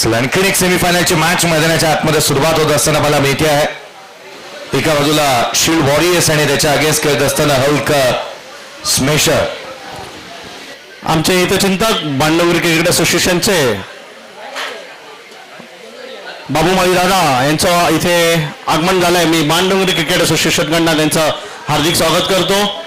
आणखीन एक सेमीफायनलची मॅच मैदानाच्या आतमध्ये सुरुवात होत असताना मला माहिती आहे एका बाजूला शिल्ड वॉरियर्स आणि त्याच्या अगेन्स्ट खेळत असताना हल्क स्मॅशर. आमचे इथे चिंतक बांडवरी क्रिकेट असोसिएशनचे बाबूमाई दादा यांचं इथे आगमन झालंय. मी बांडवरी क्रिकेट असोसिएशन कडनं त्यांचं हार्दिक स्वागत करतो.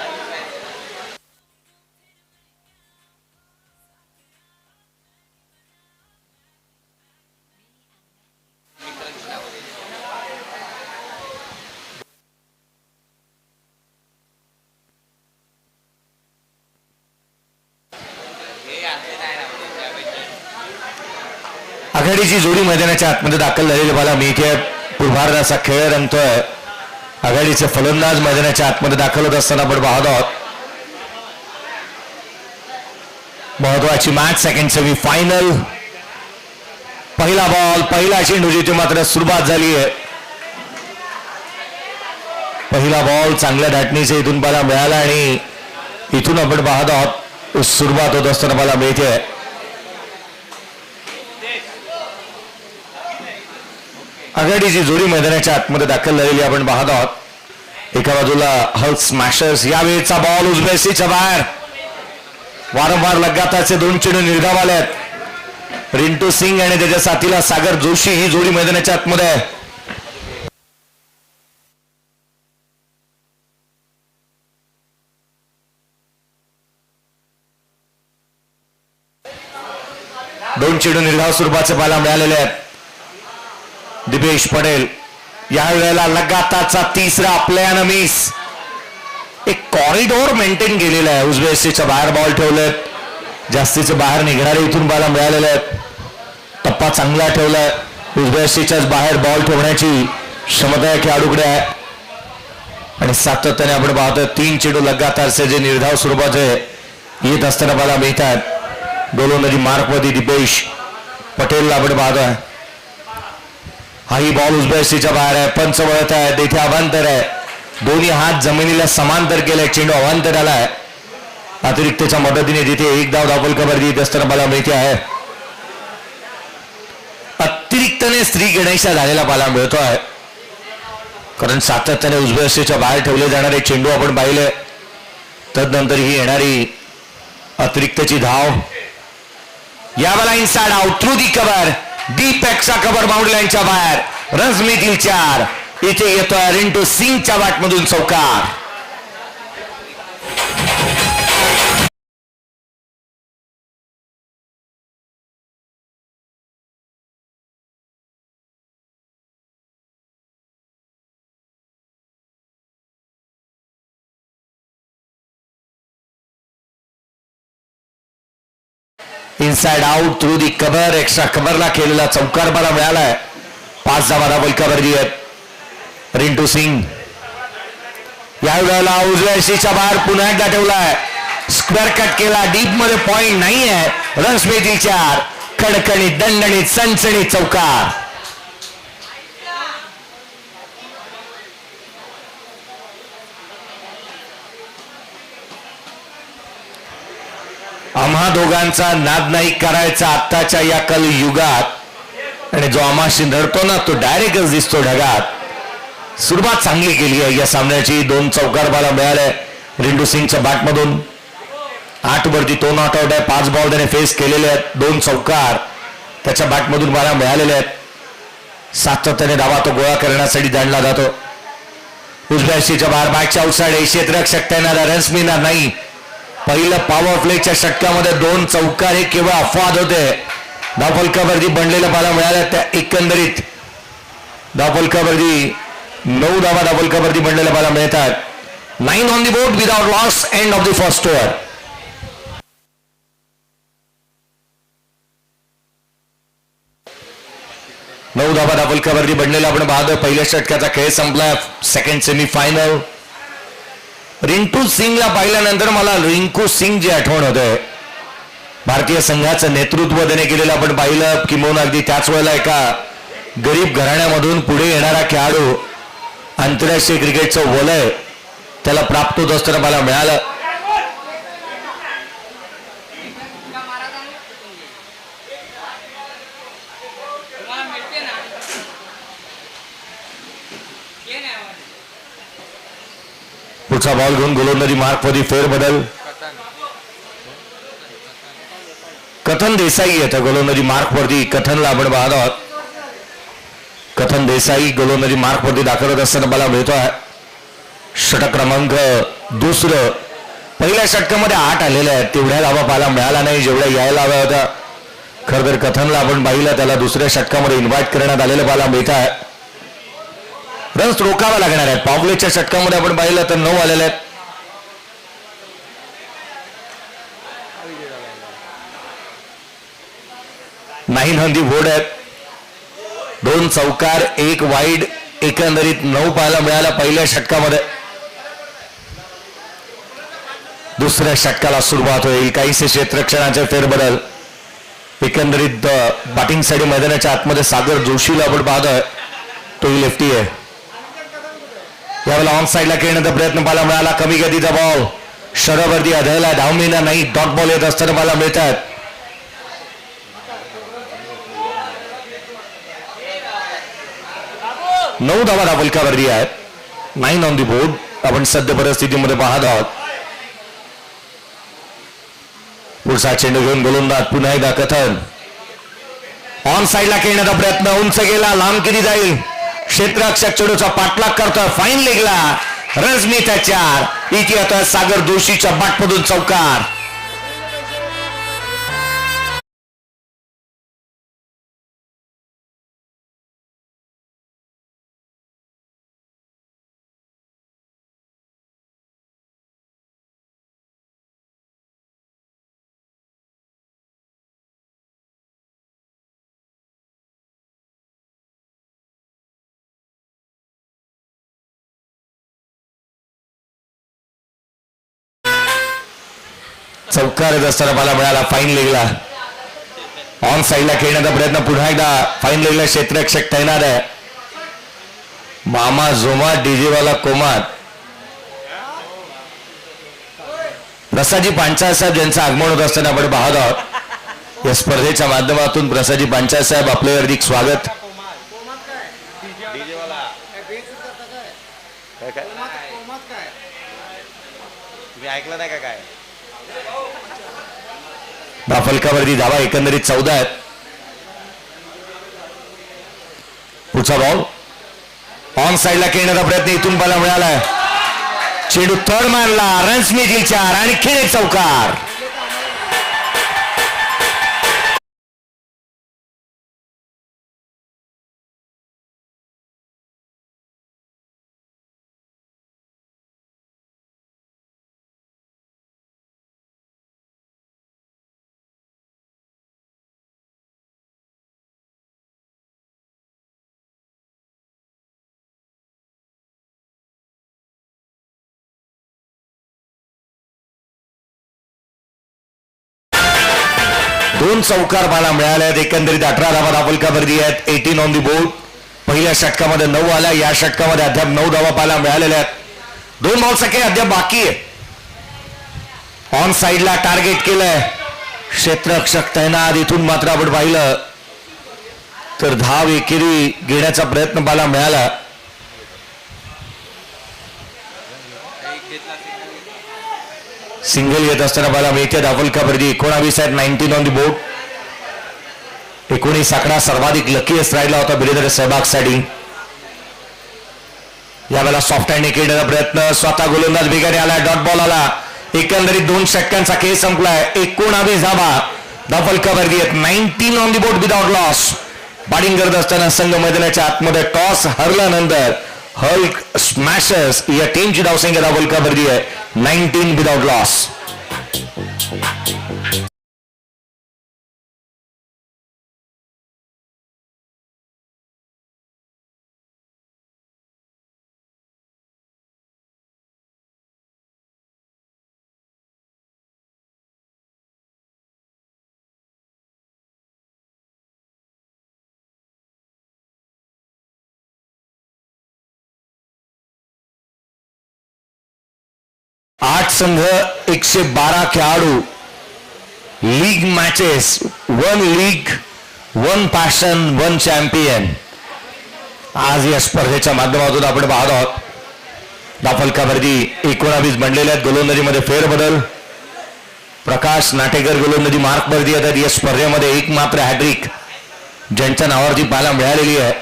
आघाडीची जोडी मैदानाच्या आतमध्ये दाखल झालेली मला मिळते. पुरभार असा खेळ रंगतोय. आघाडीचे फलंदाज मैदानाच्या आतमध्ये दाखल होत असताना आपण पाहत आहोत महत्वाची मॅच सेकंड सेमी फायनल. पहिला बॉल पहिला चेंडू जिथे मात्र सुरुवात झाली आहे. पहिला बॉल चांगल्या धाटणीचे इथून मला मिळाला आणि इथून आपण पाहत आहोत सुरुवात होत असताना मला मिळते. आघाडीची जोडी मैदानाच्या आतमध्ये दाखल झालेली आपण पाहत आहोत. एका बाजूला हल्क स्मॅशर्स. यावेळेचा बॉल उजव्या बाहेर. वारंवार लगातारचे 2 चेंडू निर्धाव आले आहेत. रिंटू सिंग आणि त्याच्या साथीला सागर जोशी ही जोडी मैदानाच्या आतमध्ये आहे. दोन चेंडू निर्धाव स्वरूपाचे पाहायला मिळालेले आहेत. दिपेश पटेल यावेळेला लगातारचा तिसरा आपल्यानं मिस. एक कॉरिडॉर मेंटेन केलेला आहे. उजव्या बाहेर बॉल ठेवलेत. जास्तीचे बाहेर निघणारे इथून बाला मिळालेले आहेत. टप्पा चांगला ठेवलाय. उजव्या बाहेर बॉल ठेवण्याची क्षमता या खेळाडूकडे आहे आणि सातत्याने आपण पाहतोय 3 चेंडू लगातारचे जे निर्धाव स्वरूपाचे येत असताना मला मिळतात. गोलंदाजी मार्कमध्ये दिपेश पटेलला आपण पाहतोय. हाही बॉल उजव्या बाहेर आहे. पंच वळत आहे. तिथे अवांतर आहे. दोन्ही हात जमिनीला समांतर केले. चेंडू अवांतर आलाय. अतिरिक्तच्या मदतीने तिथे एक धाव धावफलकावर येत असताना मला माहिती आहे. अतिरिक्तने स्त्री गणेशा झालेला पाहायला मिळतोय कारण सातत्याने उजव्या बाहेर ठेवले जाणारे चेंडू आपण पाहिले. तदनंतर ही येणारी अतिरिक्तची धाव. यावेळेला inside out through the cover. Deep एक्सचा कव्हर बाउंड्री लाईनच्या बाहेर. रन्स मिळतील 4. इथे येतोय रिंटू सिंगच्या बॅटमधून चौकार. Inside out through the cover. Extra कव्हरला केलेला चौकार मला मिळालाय. 5 धावा धावफलकावरती आहेत. रिंटू सिंग यावेळेला उजव्या बाहेर पुन्हा एकदा ठेवलाय. स्क्वेअर कट केला. डीप मध्ये पॉइंट नाही आहे. रन्स मिळतील 4. कडकडीत दणदणीत सणसणीत चौकार. आम्हा दोघांचा नाद नाही करायचा आत्ताच्या या कलयुगात आणि जो आम्हाशी नडतो ना तो डायरेक्टच दिसतो ढगात. सुरुवात चांगली केली आहे या सामन्याची. 2 चौकार बाला मिळाले रिंटू सिंगच्या बॅटमधून. 8 वरती तो नॉट आउट आहे. 5 बॉल त्याने फेस केलेले आहेत. 2 चौकार त्याच्या बॅटमधून बाला मिळालेले आहेत. सातत्याने धावा तो गोळा करण्यासाठी जाणला जातो. उजव्या बाहेर बॅटच्या आउटसाइड. क्षेत्ररक्षक त्यांना रन्स मिळणार नाही. पहिलं पॉवर प्लेच्या षटकामध्ये 2 चौकार हे केवळ अपवाद होते. धावफलकावरती बनलेल्या पाला मिळाल्या त्या एकंदरीत धावफलकावरती 9 धावा धावफलकावरती बनलेल्या पाला मिळतात. 9 on the board without loss. End of the first over. नऊ धावा धावफलकावरती बनलेला आपण पाहतोय. पहिल्या षटकाचा खेळ संपलाय. Second semi final. रिंटू सिंगला पाहिल्यानंतर मला रिंकू सिंग जी आठवण होते. भारतीय संघाचं नेतृत्व त्याने केलेलं आपण पाहिलं. किंबहुना अगदी त्याच वेळेला एका गरीब घराण्यामधून पुढे येणारा खेळाडू. आंतरराष्ट्रीय क्रिकेटचं वलय त्याला प्राप्त होत असताना मला मिळालं. पुढचा बॉल घेऊन गोलंदाजी मार्कवरती फेरबदल. कथन देसाई येतं गोलंदाजी मार्कवरती. कथनला आपण पाहत आहोत. कथन देसाई गोलंदाजी मार्कवरती दाखल होत असताना मला मिळतोय. षटक क्रमांक दुसरं. पहिल्या षटकामध्ये 8 आलेले आहेत. तेवढ्या धावा पाहायला मिळाला नाही जेवढ्या यायला हव्या होत्या. खरं तर कथनला आपण पाहिलं त्याला दुसऱ्या षटकामध्ये इन्व्हाइट करण्यात आलेलं पाहायला मिळत आहे. रन्स रोखावा लागणार आहे. पावलेच्या षटकामध्ये आपण पाहिलं तर 9 आलेले आहेत. नाईन ऑन दी बोर्ड आहेत. 2 चौकार 1 वाईड एकंदरीत 9 पाहायला मिळाला पहिल्या षटकामध्ये. दुसऱ्या षटकाला सुरुवात होईल. काहीसे क्षेत्ररक्षणाचे फेरबदल. एकंदरीत बॅटिंगसाठी मैदानाच्या आतमध्ये सागर जोशीला आपण पाहतोय. तोही लेफ्टी आहे. यावेळेला ऑन साईडला खेळण्याचा प्रयत्न पाहायला मिळाला. कमी गतीचा बॉल शरवरती आढळला. धावमेना नाही. डॉट बॉल येत असताना पाहायला मिळतात. नऊ धावा धावलकावरती आहेत. 9 ऑन दी बोर्ड आपण सध्या परिस्थितीमध्ये पाहत आहोत. पुढचा चेंडू घेऊन गोलंदाज पुन्हा एकदा कथन. ऑन साईडला खेळण्याचा प्रयत्न उंच गेला. लांब किती जाईल. क्षेत्ररक्षक चेंडूचा पाठलाग करतोय. फाईन लेगला. रन्स मिळतात 4. इथे आता सागर जोशीच्या बॅटमधून चौकार. चौकार येत असताना मला मिळाला. फाईन लेगला. ऑन साईडला खेळण्याचा प्रयत्न पुन्हा एकदा. फाईन लेगला क्षेत्ररक्षक तैनात आहे. मामा जोमा डीजेवाला कोमात. प्रसादजी पांचाळ साहेब यांचं आगमन होत असताना आपण पाहत आहोत. या स्पर्धेच्या माध्यमातून प्रसादजी पांचाळ साहेब आपले हार्दिक स्वागत. ऐकलं नाही का काय. फलकावरती धावा एकंदरीत 14 आहेत. पुढचा बॉल ऑन साईडला खेळण्याचा प्रयत्न इथून पाहायला मिळालाय. चेंडू थर्ड मारला. रन्स मिळतील 4. आणखी एक चौकार. दोन चौकार पाहायला मिळाले आहेत. एकंदरीत 18 धावा धावलकावरती आहेत. 18 ऑन दी बोर्ड. पहिल्या षटकामध्ये 9 आला. या षटकामध्ये अद्याप 9 धावा पाहायला मिळालेल्या आहेत. 2 बॉल सके अद्याप बाकी आहे. ऑन साईडला टार्गेट केलंय. क्षेत्ररक्षक तैनात. इथून मात्र आपण पाहिलं तर धाव एकेरी घेण्याचा प्रयत्न पाहायला मिळाला. सिंगल येत असताना पाहायला मिळते. धावलकावरती 19 आहेत. 19 ऑन दी बोर्ड. 19 आकडा सर्वाधिक लकीएस्ट राहिला होता बिरेंद्र सहभागसाठी. यावेळेला सॉफ्ट हँडने खेळण्याचा प्रयत्न. स्वतः गोलंदाज वेगाने आला. डॉट बॉल आला. एकंदरीत 2 षटकांचा खेळ संपलाय. 19 धावा धावलकावरती आहेत. 19 on the board without loss. Batting करत असताना संघ मैदानाच्या आतमध्ये टॉस हरल्यानंतर हल्क स्मॅशर्स या टीमची धावसंख्या धावलकावरती आहे. 19 विदाउट लॉस. आठ संघ 112 खेळाडू. League matches 1 league 1 passion 1 champion. आज या स्पर्धेच्या माध्यमातून आपण पाहत आहोत. धाफलकावरती 19 बनलेले आहेत. गोलंदाजीमध्ये फेरबदल. प्रकाश नाटेकर गोलंदाजी मार्कवरती येतात. या स्पर्धेमध्ये एक मात्र हॅट्रिक ज्यांच्या नावावरती पाहायला मिळालेली आहे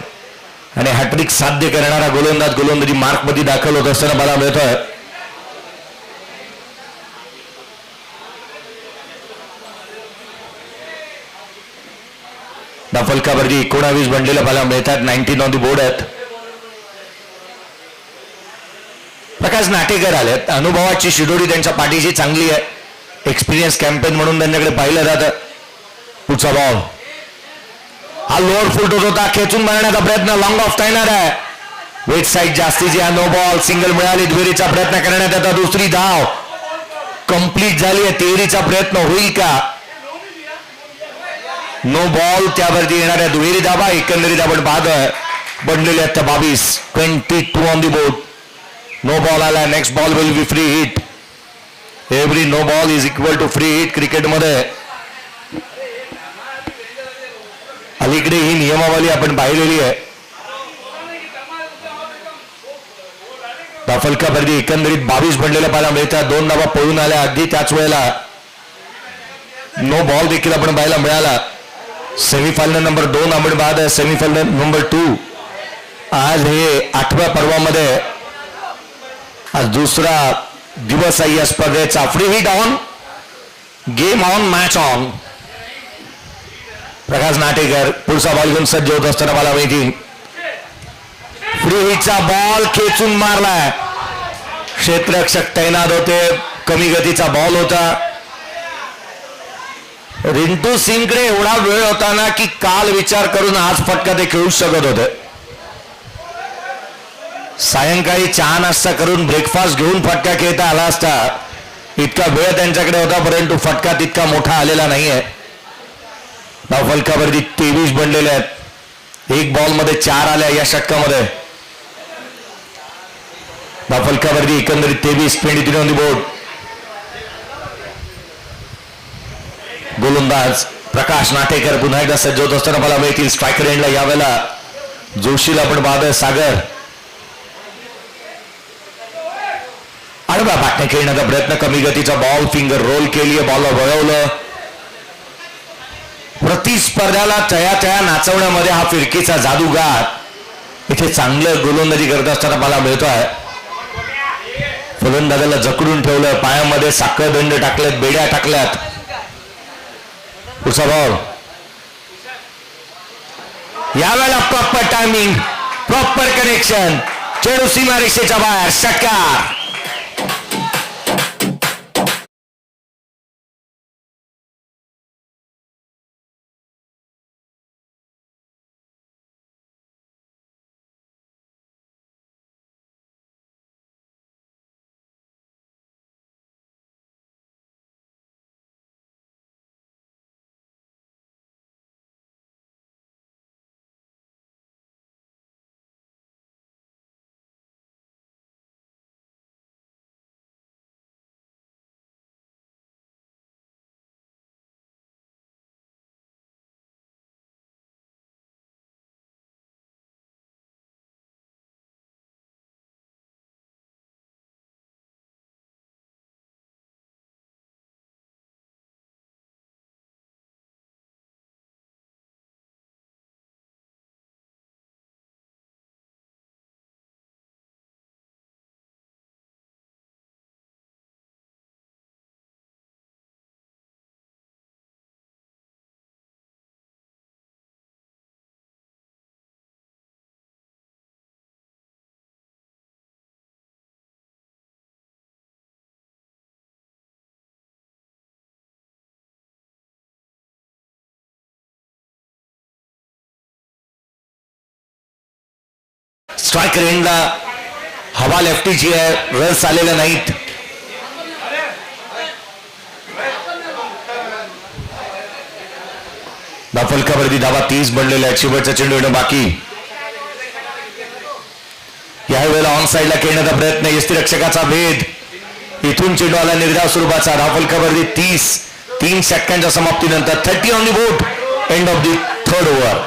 आणि हॅट्रिक साध्य करणारा गोलंदाज गोलंदाजी मार्कमध्ये दाखल होत असताना पाहायला मिळतोय. धाफलकावरती 19 बनलेले पाहायला मिळतात. 19 ऑन दी बोर्ड आहेत. प्रकाश नाटेकर आलेत. अनुभवाची शिदोरी त्यांच्या पाठीशी चांगली आहे. एक्सपिरियन्स कॅम्पेन म्हणून त्यांच्याकडे पाहिलं जातं. पुढचा बॉल हा लोअर फुट होत होता. खेचून मारण्याचा प्रयत्न लॉंग ऑफ टायनर आहे. वेट साईड जास्तीची. हा नो बॉल. सिंगल मिळाली. दुहेरीचा प्रयत्न करण्यात आता दुसरी धाव कंप्लीट झाली आहे. तिहेरीचा प्रयत्न होईल का? No ball. त्यावरती येणाऱ्या दुहेरी धाबा एकंदरीत आपण पाहतोय बनलेले आहेत 22 on the board. No ball आला. Next ball will be free hit. Every no ball is equal to free hit क्रिकेटमध्ये. अलीकडे ही नियमावली आपण पाहिलेली आहे. धाफलकावरती एकंदरीत 22 बनलेल्या पाहायला मिळतात. 2 धावा पळून आल्या. अगदी त्याच वेळेला नो बॉल देखील आपण पाहायला मिळाला. सेमीफायनल नंबर 2 आपण पाहत आहे. सेमीफायनल नंबर 2 आज हे 8व्या पर्वामध्ये आज दुसरा दिवस आहे या स्पर्धेचा. Free hit on. Game on. Match on. Prakash Natekar पुढचा बॉल घेऊन सज्ज होत असताना मला माहिती. फ्री हिटचा बॉल खेचून मारलाय. क्षेत्ररक्षक तैनात होते. कमी गतीचा बॉल होता. रिंटू सिंगकडे एवढा वेळ होता ना की काल विचार करून आज फटका ते खेळू शकत होते. सायंकाळी चहा नाश्ता करून ब्रेकफास्ट घेऊन फटका खेळता आला असता. इतका वेळ त्यांच्याकडे होता परंतु फटका तितका मोठा आलेला नाहीये. धाफलकावरती 23 बनलेले आहेत. एक बॉल मध्ये 4 आल्या या षटकामध्ये. धाफलकावरती एकंदरीत 23 ऑन दी बोर्ड. गोलंदाज प्रकाश नाटेकर पुन्हा एकदा सज्ज होत असताना मला मिळतील. स्ट्रायकर एंडला यावेळेला जोशीला आपण पाहतोय. सागर आडवा बाटणे खेळण्याचा प्रयत्न. कमी गतीचा बॉल. फिंगर रोल केली. बॉलला वळवलं. प्रतिस्पर्ध्याला तया नाचवण्यामध्ये हा फिरकीचा जादूगार इथे चांगलं गोलंदाजी करत असताना मला मिळतोय. फलंदाजाला जकडून ठेवलं. पायामध्ये साखळदंड टाकलेत. बेड्या टाकल्यात. पुढचा बॉल. यावेळेला प्रॉपर टायमिंग. Proper connection. चेंडू सीमारेषेच्या बाहेर. षटकार. स्ट्रायकर एंडला हवा लेफ्टीची आहे. रन्स आलेले नाहीत. धाफलकावरती धावा 30 बनलेल्या आहेत. शेवटचा चेंडू येणं बाकी. यावेळेला ऑन साईडला खेळण्याचा प्रयत्न. यष्टीरक्षकाचा भेद. इथून चेंडू आला निर्धाव स्वरूपाचा. धाफलकावरती 3 षटकांच्या समाप्तीनंतर 30 on the board. End of the 3rd over.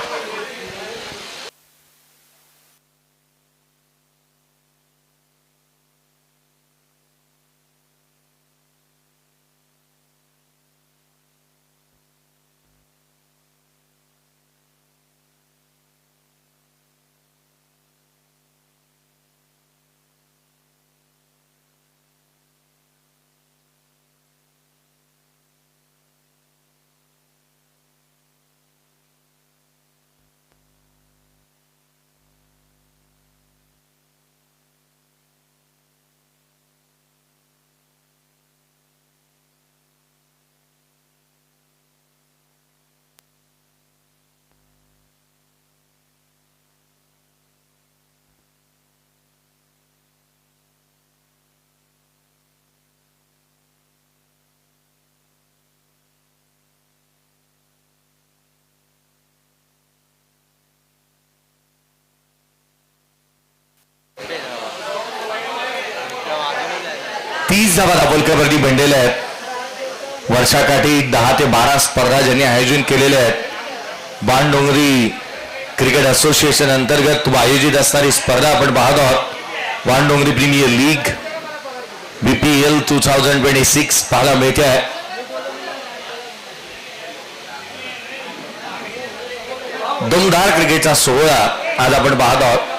30 धावा दापोलकरवरती बनलेल्या आहेत. वर्षाकाठी 10 ते 12 स्पर्धा ज्यांनी आयोजन केलेल्या आहेत. बाणडोंगरी क्रिकेट असोसिएशन अंतर्गत आयोजित असणारी स्पर्धा आपण पाहत आहोत. बाणडोंगरी प्रीमियर लीग BPL 2026 पाहायला मिळते आहे. दमदार क्रिकेटचा सोहळा आज आपण पाहत आहोत.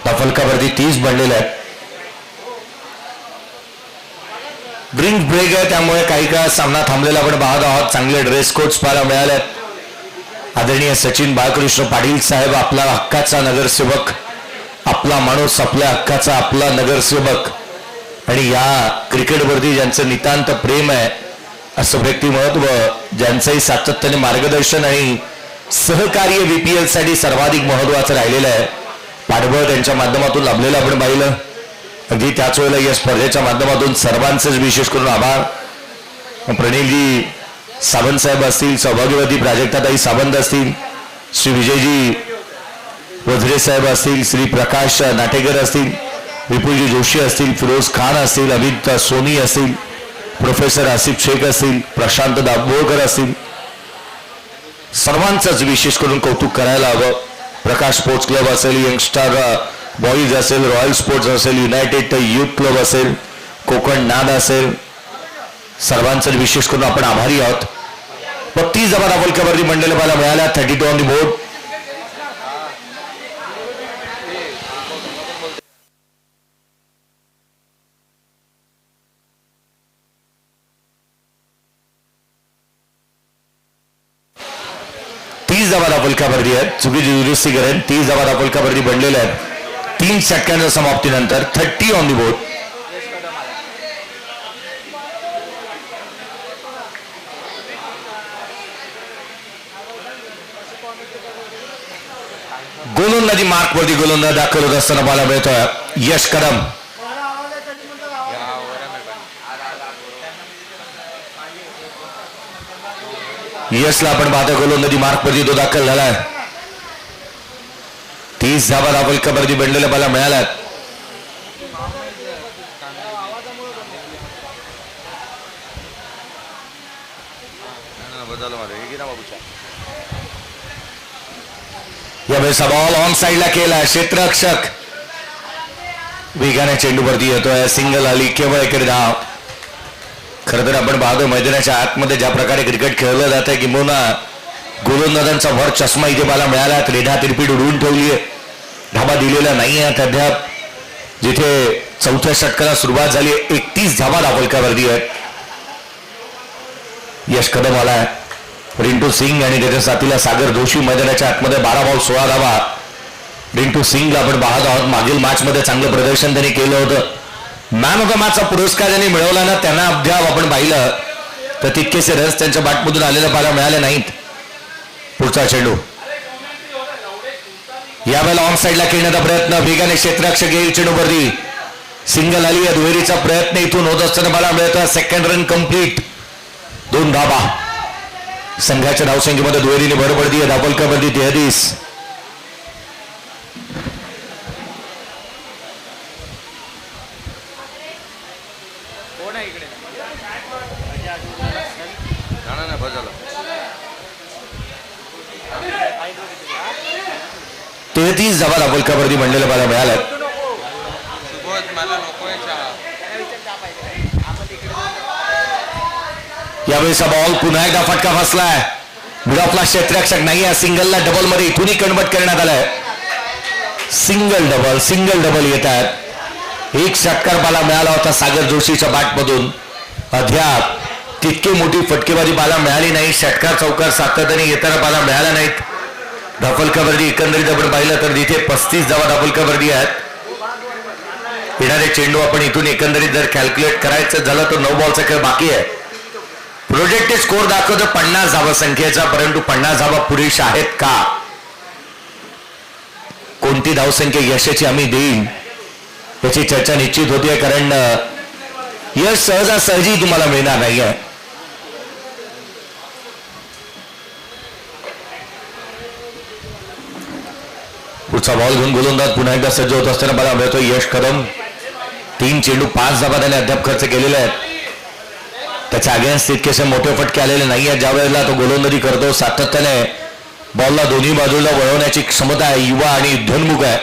दापोलकरवरती 30 बनलेले आहेत. ड्रिंक ब्रेक आहे त्यामुळे काही काळ सामना थांबलेला आपण पाहत आहोत. चांगले ड्रेस कोड्स पाहायला मिळाले. आदरणीय सचिन बाळकृष्ण पाटील साहेब, आपला हक्काचा नगरसेवक, आपला माणूस, आपल्या हक्काचा आपला नगरसेवक आणि या क्रिकेटवरती ज्यांचं नितांत प्रेम आहे असं व्यक्तिमत्व, ज्यांचंही सातत्याने मार्गदर्शन आणि सहकार्य BPL साठी सर्वाधिक महत्वाचं राहिलेलं आहे. पाठबळ त्यांच्या माध्यमातून लाभलेलं आपण पाहिलं. अगदी त्याच वेळेला या स्पर्धेच्या माध्यमातून सर्वांचेच विशेष करून आभार. प्रणीलजी सावंत साहेब असतील, सौभाग्यवती प्राजक्ताताई सावंत असतील, श्री विजयजी वझरे साहेब असतील, श्री प्रकाश नाटेकर असतील, विपुलजी जोशी असतील, फिरोज खान असतील, अमित सोनी असतील, प्रोफेसर आसिफ शेख असतील, प्रशांत दाभोळकर असतील, सर्वांचंच विशेष करून कौतुक करायला हवं. प्रकाश स्पोर्ट्स क्लब असेल, यंगस्टार बॉईज असेल, रॉयल स्पोर्ट्स असेल, युनायटेड युथ क्लब असेल, कोकण नाद असेल, सर्वांचं विशेष करून आपण आभारी आहोत. 32 धावा दापोलकरवरती मंडळ पाहायला मिळाल्या. 32 ऑन दी बोर्ड. धावा दापोलकरवरती आहेत. चुकीची दुरुस्ती करेन. 30 धावा दापोलकरवरती बनलेल्या आहेत. 3 षटकांच्या समाप्तीनंतर 30 ऑन दी बोर्ड. गोलंदाजी मार्कवरती गोलंदाज दाखल होत असताना पाहायला मिळतोय यश कदम. यशला आपण पाहतो गोलंदाजी मार्कवरती तो दाखल झालाय. 30 धावा दापोलकरवरती बनलेल्या पाहायला मिळाल्यात. यावेळेस बॉल ऑन साइडला केला. क्षेत्ररक्षक वेगाने चेंडूवरती येतोय. सिंगल आली, केवळ एक धाव. खरं तर आपण पाहतो मैदानाच्या आतमध्ये ज्या प्रकारे क्रिकेट खेळलं जात आहे, किंबहुना गोलंदाजांचा भर चष्मा इथे पाहायला मिळाला. रेढा तिरपीट उडवून ठेवली आहे. धाबा दिलेला नाही आहे अद्याप. जिथे 4थ्या षटकाला सुरुवात झाली. 31 धावा दापोलकरवरती आहेत. यश कदम आलाय. रिंटू सिंग आणि त्याच्या साथीला सागर जोशी मैदानाच्या आतमध्ये 12 बॉल 16 धावा. रिंटू सिंगला आपण पाहत आहोत. मागील मॅच मध्ये चांगलं प्रदर्शन त्यांनी केलं होतं. मॅन ऑफ द मॅचचा पुरस्कार ज्यांनी मिळवला ना, त्यांना अद्याप आपण पाहिलं तर तितकेसे रस त्यांच्या बॅटमधून आलेलं पाहायला मिळाले नाहीत. पुढचा चेंडू यावेळेला ऑन साइडला खेळण्याचा प्रयत्न. वेगाने क्षेत्ररक्षक येईल चेंडूवरती. सिंगल आली. या दुहेरीचा प्रयत्न इथून होत असताना मला मिळतो. Second run complete. 2 धावा. संघाच्या धावसंख्येमध्ये दुहेरीने भर पडती आहे. दापोलकरवरती 33. तेहतीस धावा दापोलकरवरती बनलेलं पाहायला मिळालं. यावेळेस बॉल पुन्हा एकदा फटका फसलाय. आपला क्षेत्ररक्षक नाही आहे. सिंगलला डबल मध्ये इथूनही कन्वर्ट करण्यात आलाय. सिंगल डबल येत आहेत. एक षटकार पाहायला मिळाला होता सागर जोशीच्या बॅटमधून. अद्याप तितकी मोठी फटकेबाजी पाहायला मिळाली नाही. षटकार चौकार सातत्याने येताना पाहायला मिळाला नाहीत. दापोलकरवरती एकंदरीत आपण पाहिलं तर तिथे 35 धावा दापोलकरवरती आहेत. येणारे चेंडू आपण इथून एकंदरीत जर कॅल्क्युलेट करायचं झालं तर 9 बॉलचा खेळ बाकी आहे. प्रोजेक्टेड स्कोर दाखवतो 50 धावा संख्येचा, परंतु 50 धावा पुरेशा आहेत का? कोणती धावसंख्या यशाची आम्ही देईल याची चर्चा निश्चित होतीये. कारण यश सहजासहजी तुम्हाला मिळणार नाही आहे. पुढचा बॉल घेऊन गोलंदाज पुन्हा एकदा सज्ज होत असताना मला मिळतो यश कदम. 3 चेंडू 5 धावा त्याने अद्याप खर्च केलेले आहेत. त्याच्या अगेन्स्ट तितकेसे मोठे फटके आलेले नाही आहेत. ज्या वेळेला तो गोलंदाजी करतो सातत्याने बॉलला दोन्ही बाजूला वळवण्याची क्षमता आहे. युवा आणि युद्धोन्मुख आहे.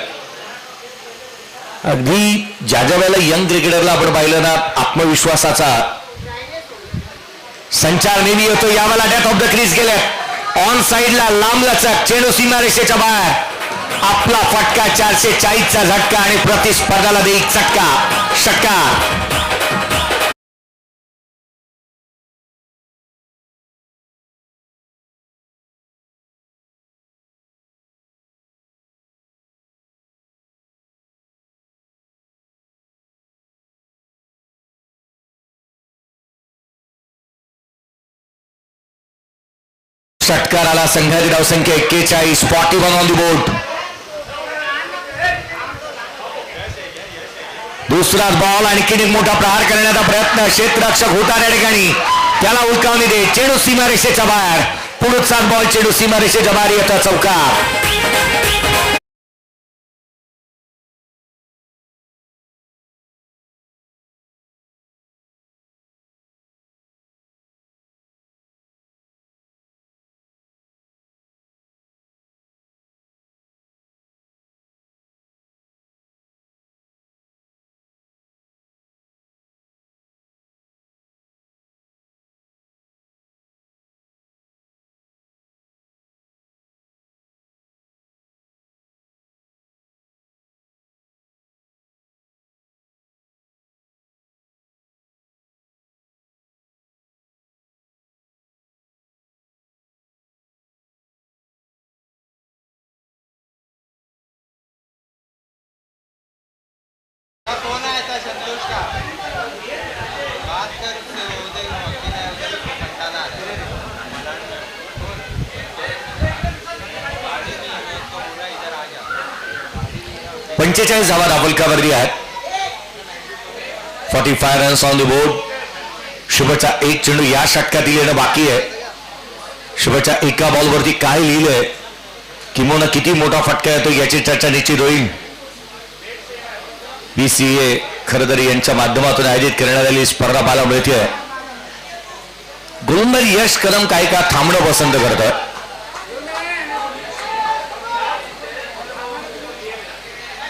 अगदी ज्या वेळेला यंग क्रिकेटरला आपण पाहिलं ना आत्मविश्वासाचा संचार नेहमी येतो. यावेळेला डेथ ऑफ द क्रीज गेले ऑन साइडला लांब लचक चेंडू सीमारेषेच्या बाहेर. आपला फटका 440चा झटका आणि प्रतिस्पर्धाला देईल चटका षटकार. षटकाराला संघाची धावसंख्या 41. 41 ऑन दी बोर्ड. दुसरा बॉल आणखी एक मोठा प्रहार करण्याचा प्रयत्न. क्षेत्ररक्षक होता त्या ठिकाणी त्याला उलकावणी दे. चेंडू सीमारेषेच्या बाहेर. पुढचा बॉल चेंडू सीमारेषेच्या बाहेर येतो चौकार. कौन आया था संतोष का बात कर उससे उदय उदय फंटाना इधर आ जा. 45 धावा दाबोलकावरती आहेत. 45 रन्स ऑन द बोर्ड. शुभचा एक चेंडू या षटकातील येणं बाकी आहे. शुभच्या एका बॉलवरती काय लिहिलंय किंवा किती मोठा फटका येतो याची चर्चा निश्चित होईल. BCA खरं तर यांच्या माध्यमातून आयोजित करण्यात आलेली स्पर्धा पाहायला मिळते. गोलंदाज यश कदम काही का थांबणं पसंत करतात.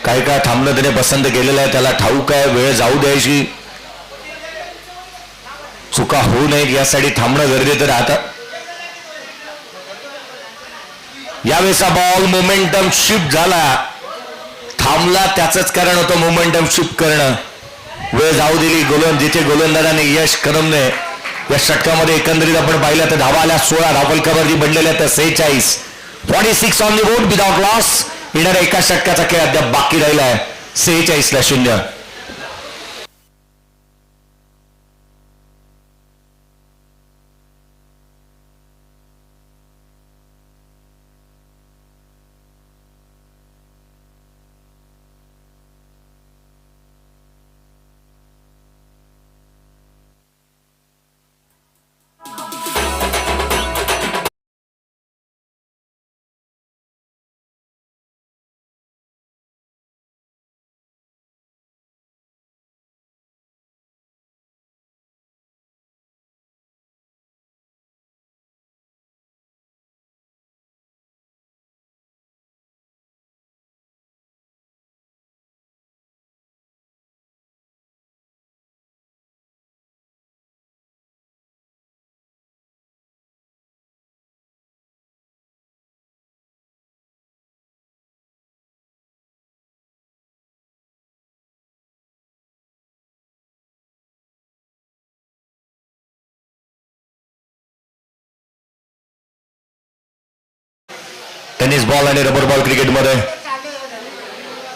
काही का थांबणं त्याने पसंत केलेलं आहे. त्याला ठाऊक आहे वेळ जाऊ द्यायची चुका होऊ नयेत यासाठी थांबणं गरजेचं राहतं. यावेळेचा बॉल मोमेंटम शिफ्ट झाला. थांबला त्याचंच कारण होतं मोमेंटम शिफ्ट करणं. वेळ जाऊ दिली जिथे गोलंदाजाने यश कदमने या षटकामध्ये एकंदरीत आपण पाहिलं तर धावा आल्या 16. धावफलकावरती बनलेल्या तर 46. 46 on the board without loss. येणाऱ्या एका षटकाचा खेळ अद्याप बाकी राहिलाय. 46-0. टेनिस बॉल आणि रबर बॉल क्रिकेटमध्ये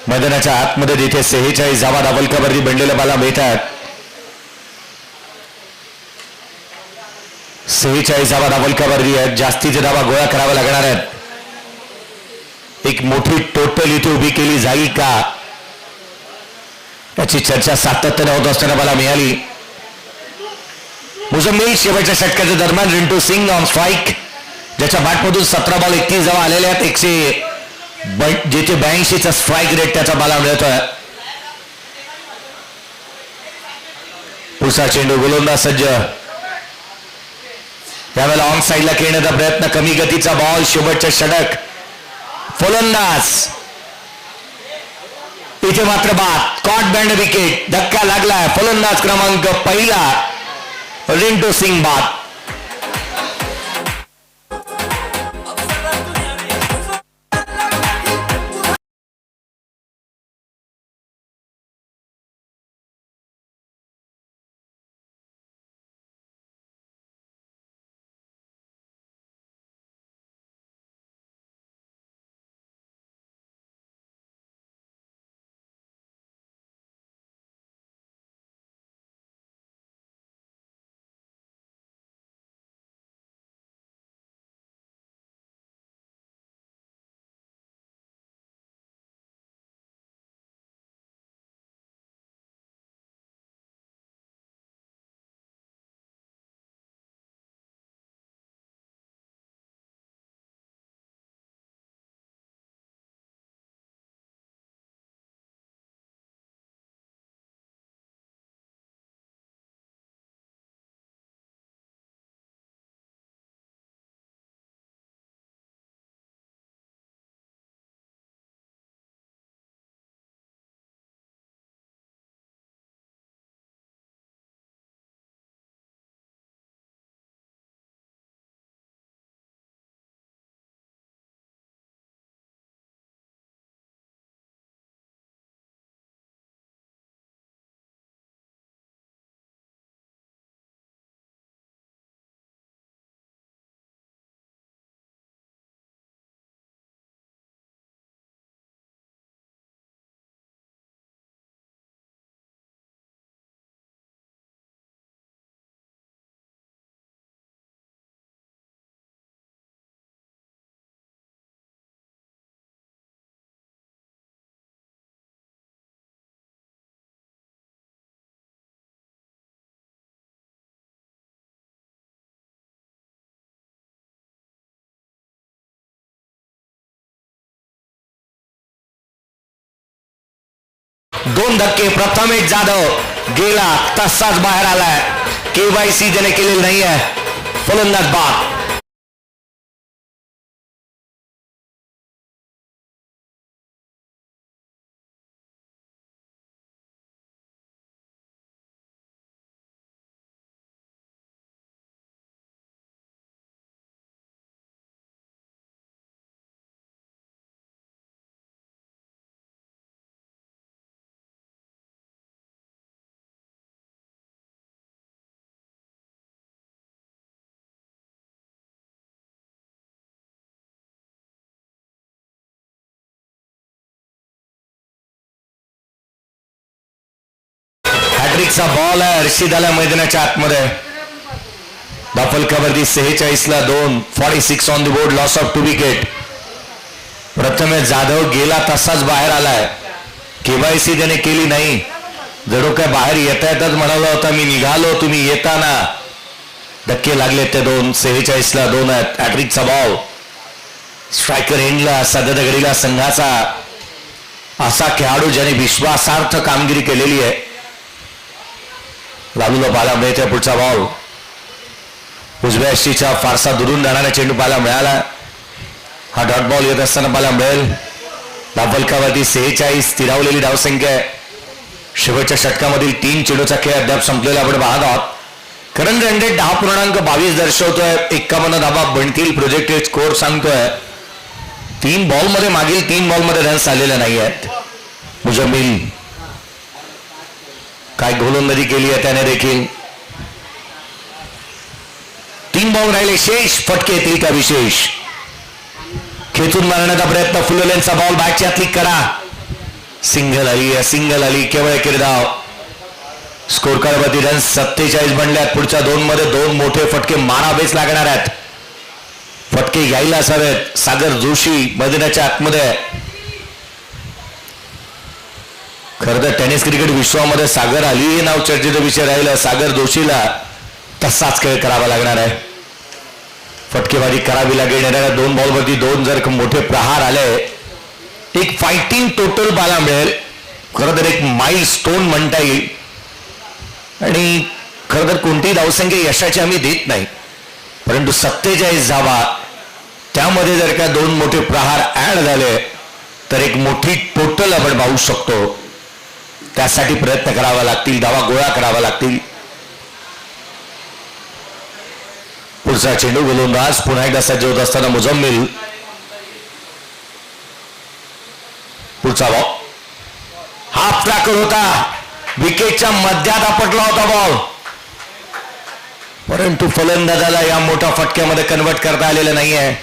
मैदानाच्या आतमध्ये जिथे 46 धावा दाबोलकावरती बनलेल्या बाला मिळतात. 46 धावा दाबोलकावरती आहेत. जास्तीचे धावा गोळा कराव्या लागणार आहेत. एक मोठी टोटल इथे उभी केली जाईल का याची चर्चा सातत्याने होत असताना मला मिळाली. मुझम्मिल शेवटच्या षटकाच्या दरम्यान रिंटू सिंग ऑन स्ट्राईक ज्याच्या बॅटमधून 17 बॉल 31 धावा आलेल्या आहेत. जिथे 82चा स्ट्राईक रेट त्याचा बाला मिळतोय. पुढचा चेंडू गोलंदाज सज्ज. त्यावेळेला ऑन साईडला खेळण्याचा प्रयत्न, कमी गतीचा बॉल, शेवटचे षटक. फलंदाज इथे मात्र बाद. Caught behind wicket. धक्का लागलाय. फलंदाज क्रमांक पहिला रिंटू सिंग बाद. दोन धक्के. प्रथमेश जाधव गेला, तसाच बाहेर आलाय. KYC त्याने केलेलं नाहीये. फलंदाज बाद. हॅट्रिकचा बॉल आहे. हर्षित आला मैदानाच्या आतमध्ये. दाफलकावरती 46ला 2. 46 on the board. Loss of 2 wicket. Prathamesh Jadhav गेला, तसाच बाहेर आलाय. KYC त्याने केली नाही. जडो काय बाहेर येता येतात म्हणाला होता मी निघालो, तुम्ही येताना. धक्के लागले ते 2. 46ला 2 आहेत. हॅट्रिकचा बॉल. स्ट्रायकर एंडला सध्या घडीला संघाचा असा खेळाडू ज्याने विश्वासार्थ कामगिरी केलेली आहे. लालूला पाहायला मिळते. पुढचा बॉल उजव्या अष्टीच्या फारसा दुरून जाणारा चेंडू पाहायला मिळाला. हा डॉट बॉल येत असताना पाहायला मिळेल. दाफलकावरती 46 स्थिरावलेली धावसंख्या आहे. शेवटच्या षटकामधील 3 चेंडूचा खेळ अद्याप संपलेला आपण पाहत आहोत. Current run rate 10.22 दर्शवतोय. 51 धावा बनतील. प्रोजेक्टेड स्कोर सांगतोय. 3 बॉलमध्ये मागील 3 बॉलमध्ये रन्स आलेले नाही आहेत. मुजम्मिल काय गोलंदाजी केली आहे त्याने देखील. 3 बॉल राहिले शेष. फटके येतील का विशेष. खेचून मारण्याचा प्रयत्न. फुललेंचा बॉल बॅटच्या आतली कडा. सिंगल आली. केवळ एक धाव. स्कोर कार्डवरती रन्स 47 बनल्यात. पुढच्या 2 मध्ये 2 मोठे फटके मारावेच लागणार आहेत. फटके घ्यायला हवेत. सागर जोशी मैदानाच्या आतमध्ये. खरं तर टेनिस क्रिकेट विश्वामध्ये सागर अली हे नाव चर्चेचा विषय राहिला. सागर जोशीला तसाच खेळ करावा लागणार आहे. फटकेबाजी करावी लागेल. येणाऱ्या 2 बॉलवरती 2 जर मोठे प्रहार आले एक फायटिंग टोटल पाहायला मिळेल. खरं तर एक माइल स्टोन म्हणता येईल. आणि खरं तर कोणतीही धावसंख्या यशाची आम्ही देत नाही, परंतु 47 धावा त्यामध्ये जर का 2 मोठे प्रहार ऍड झाले तर एक मोठी टोटल आपण पाहू शकतो. त्यासाठी प्रयत्न करावा लागतील, धावा गोळा करावा लागतील. पुढचा चेंडू गोलंदाज पुन्हा एकदा सज्ज होत असताना मुजम्मिल. पुढचा बॉल हाफ ट्रॅकर होता, विकेटच्या मध्यात आपटला होता बॉल, परंतु फलंदाजाला या मोठ्या फटक्यामध्ये कन्वर्ट करता आलेलं नाहीये.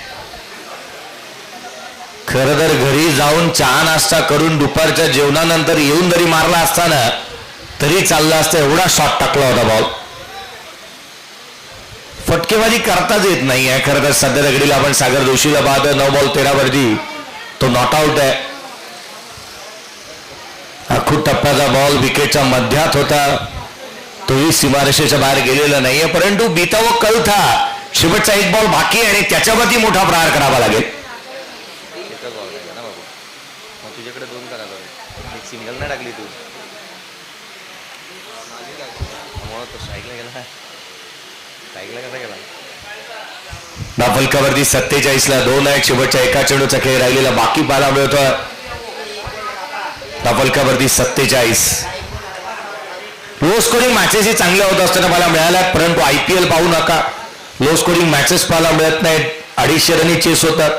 खरं तर घरी जाऊन चहा नाश्ता करून दुपारच्या जेवणानंतर येऊन जरी मारला असताना तरी चाललं असतं, एवढा शॉट टाकला होता बॉल. फटकेबाजी करताच येत नाही आहे. खरं तर सध्या घडीला आपण सागर जोशीला पाहतोय, 9 बॉल 13 वरती तो नॉट आउट आहे. खूप टप्प्याचा बॉल विकेटच्या मध्यात होता, तोही सीमारेषेच्या बाहेर गेलेला नाहीये, परंतु बीता व कळथा शेवटचा एक बॉल बाकी आणि त्याच्यावरती मोठा प्रहार करावा लागेल. एकच बॉल राहिला ना बाबू, मग तुझ्याकडे 2 करा बरं. एक सिंगल नाही टाकली तू, मग तो स्ट्राईकला गेला ना. स्ट्राईकला कसा गेला? दाफलकावरती 47ला 2 आहेत. शेवटच्या एका चेंडूचा खेळ राहिलेला बाकी पाहायला मिळतोय. दाफलकावरती 47. लो स्कोरिंग मॅचेस ही चांगल्या होत असताना मला मिळाल्या, परंतु IPL पाहू नका, लो स्कोरिंग मॅचेस पाहायला मिळत नाहीत. 250 रनी चेस होतात.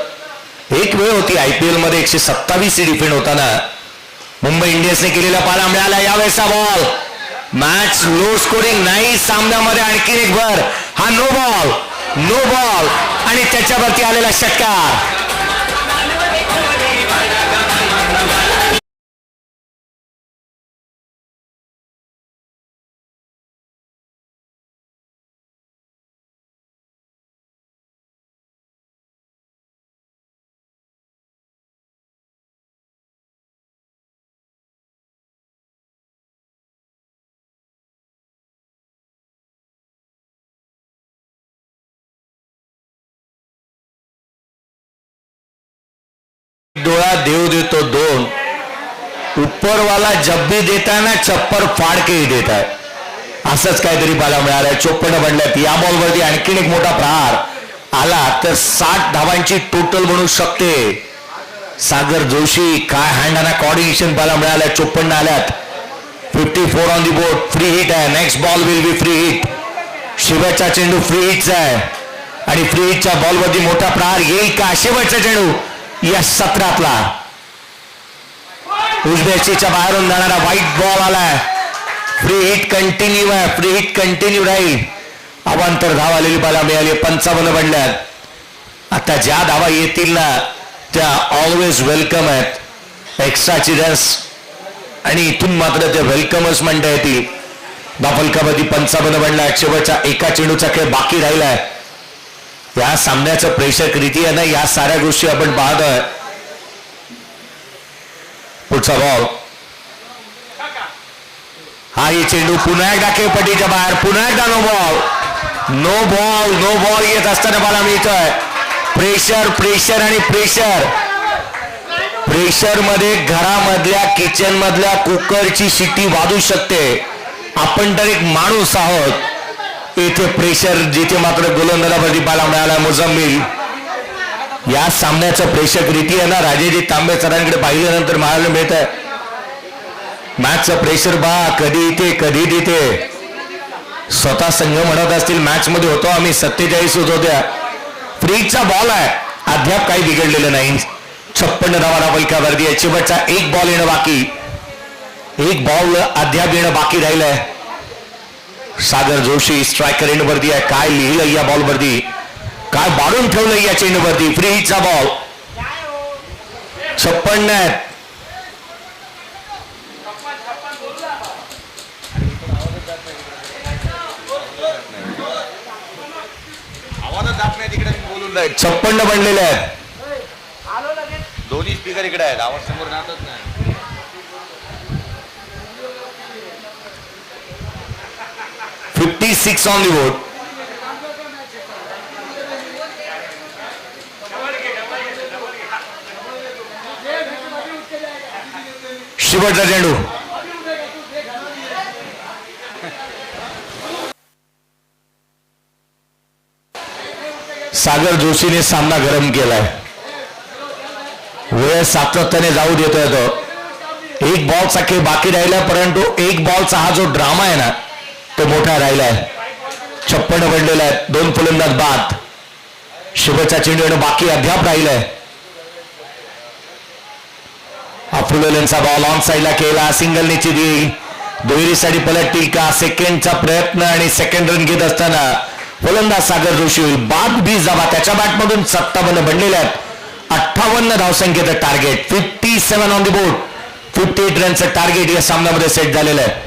एक वेळ होती IPL मध्ये 127 डिफेंड होताना मुंबई इंडियन्सने केलेला पाहायला मिळाला. यावेळेसचा बॉल मॅच लो स्कोरिंग नाही, सामन्यामध्ये आणखी एक भर. हा नो बॉल आणि त्याच्यावरती आलेला षटकार. डोळा देव देतो 2, उपरवाला जब भी देता ना चप्पर फाड़ के ही देता है. असंच काहीतरी पाहायला मिळालंय. 54 बनल्यात. या बॉलवरती आणखीन एक मोठा प्रहार आला तर 60 धावांची टोटल बनू शकते. सागर जोशी काय हँड आणि कोऑर्डिनेशन पाहायला मिळालंय. 54 आल्यात. 54 on the board. Free hit आहे. Next ball will be free hit. शेवटचा चेंडू फ्री हिटचा आहे आणि फ्री हिटच्या बॉलवरती मोठा प्रहार येईल का? शेवटचा चेंडू या सत्रातला उजव्याच्या बाहेरून जाणारा व्हाईट बॉल आलाय. फ्री हिट कंटिन्यू आहे. फ्री हिट कंटिन्यू राहील. अवांतर धाव आलेली बाला मिळाली. 55 बनल्यात. आता ज्या धावा येतील ना त्या ऑलवेज वेलकम आहेत. एक्स्ट्राची रन्स आणि इथून मात्र ते वेलकमच म्हणता येतील. दाफलकामध्ये 55 बनलाय. शेवटच्या एका चेंडूचा खेळ बाकी राहिलाय. या सामन्याचं प्रेशर किती आहे ना, या साऱ्या गोष्टी आपण पाहतोय. पुढचा बॉल हा ही चेंडू पुन्हा एकदा खेळपट्टीच्या बाहेर. पुन्हा एकदा नो बॉल येत असताना मला मिळतोय. प्रेशर आणि प्रेशर मध्ये घरामधल्या किचन मधल्या कुकरची शिट्टी वाजू शकते. आपण तर एक माणूस आहोत. इथे प्रेशर जिथे मात्र गोलंदाजावरती पाहायला मिळाला. मुजम्मिल या सामन्याचं प्रेशर किती आहे ना, राजेजी तांबे सरांकडे पाहिल्यानंतर म्हणायला मिळत आहे. मॅचचं प्रेशर बा कधी इथे कधी तिथे. स्वतः संघ म्हणत असतील मॅच मध्ये होतो आम्ही, 47 होत होत्या. फ्रीजचा बॉल आहे. अद्याप काही बिघडलेलं नाही. 56 धावा दाफलकावरती आहे. शेवटचा एक बॉल येणं बाकी. एक बॉल अद्याप येणं बाकी राहिलंय. सागर जोशी स्ट्रायकर एंडवरती आहे. काय लिहिलं या बॉलवरती, काय बाळून ठेवलं या चेंडूवरती. फ्री हिटचा बॉल. 56 आहेत. आवाजच जात नाही तिकडे. मी बोलून राहील. 56 बनलेले आहेत. दोन्ही स्पीकर इकडे आहेत. आवाज समोर जातच नाही. 56 ऑन दी बोर्ड. शेवटचा चेंडू. सागर जोशीने सामना गरम केलाय. वेळ सातत्याने जाऊ देतोय तो. एक बॉलचा खेळ बाकी राहिला, परंतु एक बॉलचा हा जो ड्रामा आहे ना तो मोठा राहिलाय. 56 बनलेला आहे. 2 फलंदाज बाद. शेवटचा चेंडू येणं बाकी अद्याप राहिलाय. अफुलेंचा बॉल ऑन साईडला केला. सिंगल निश्चित येईल. दुहेरीसाठी पलटतील का? सेकंडचा प्रयत्न आणि सेकंड रन घेत असताना फलंदाज सागर जोशी होईल बाद. 20 धावा त्याच्या बॅटमधून 57 बनलेल्या आहेत. 58 धावसंख्येचं टार्गेट. 57 on the board. 58 रनचं टार्गेट या सामन्यामध्ये सेट झालेलं आहे.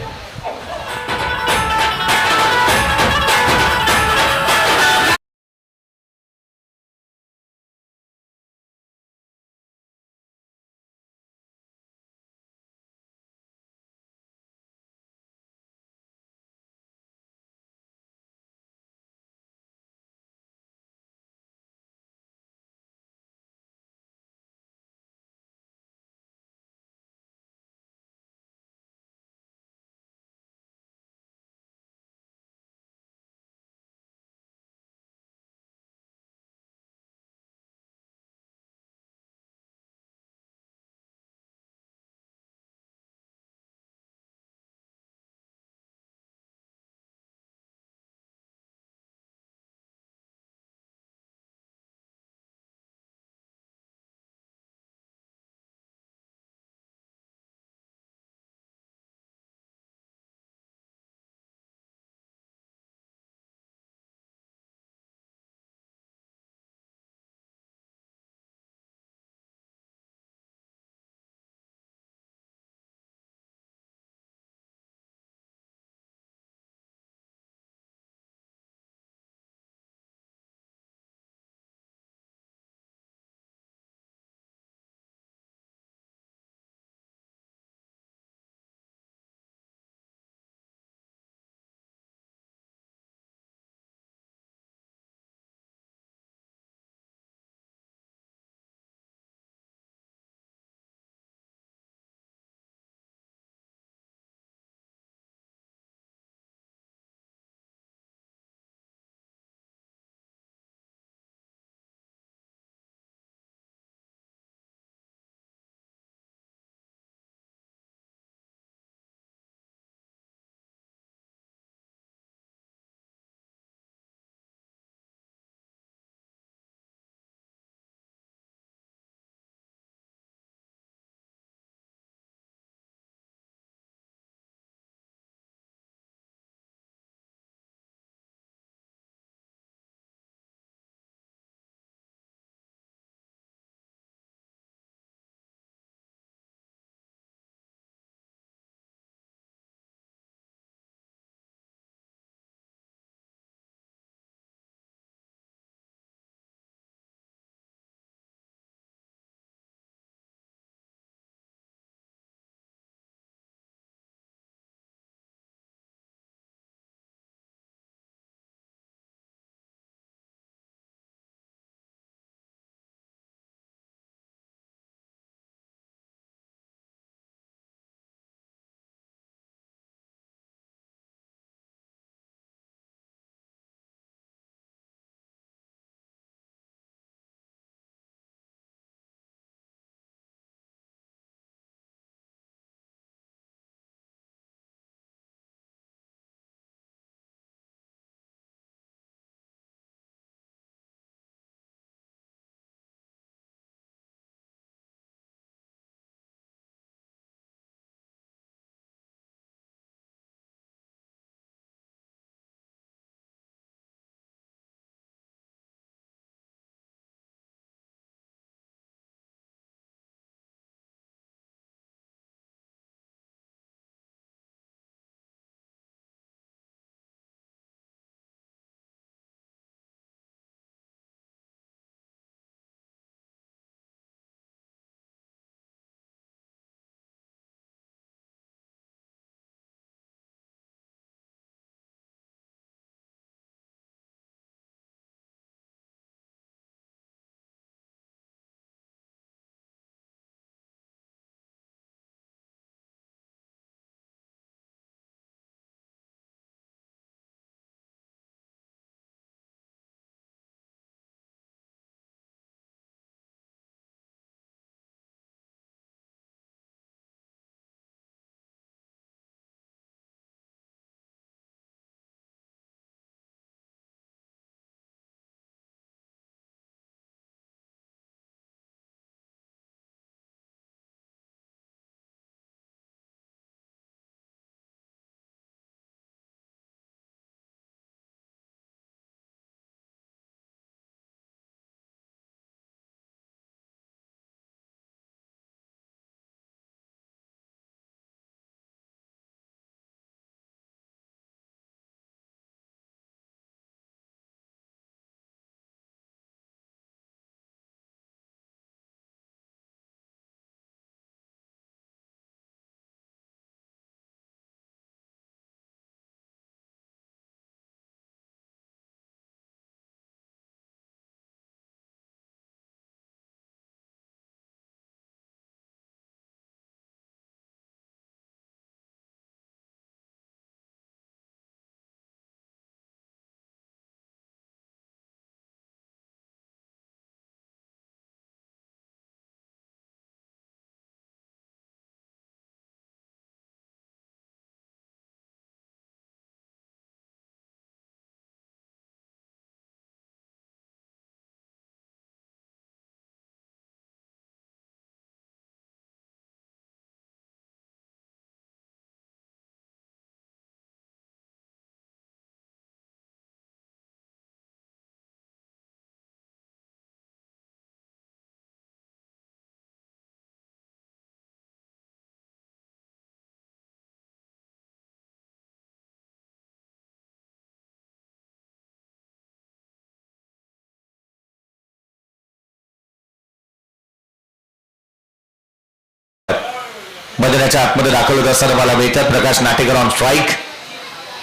मैदानाच्या आतमध्ये दाखल होत असताना मला मिळतात Prakash Natekar on strike.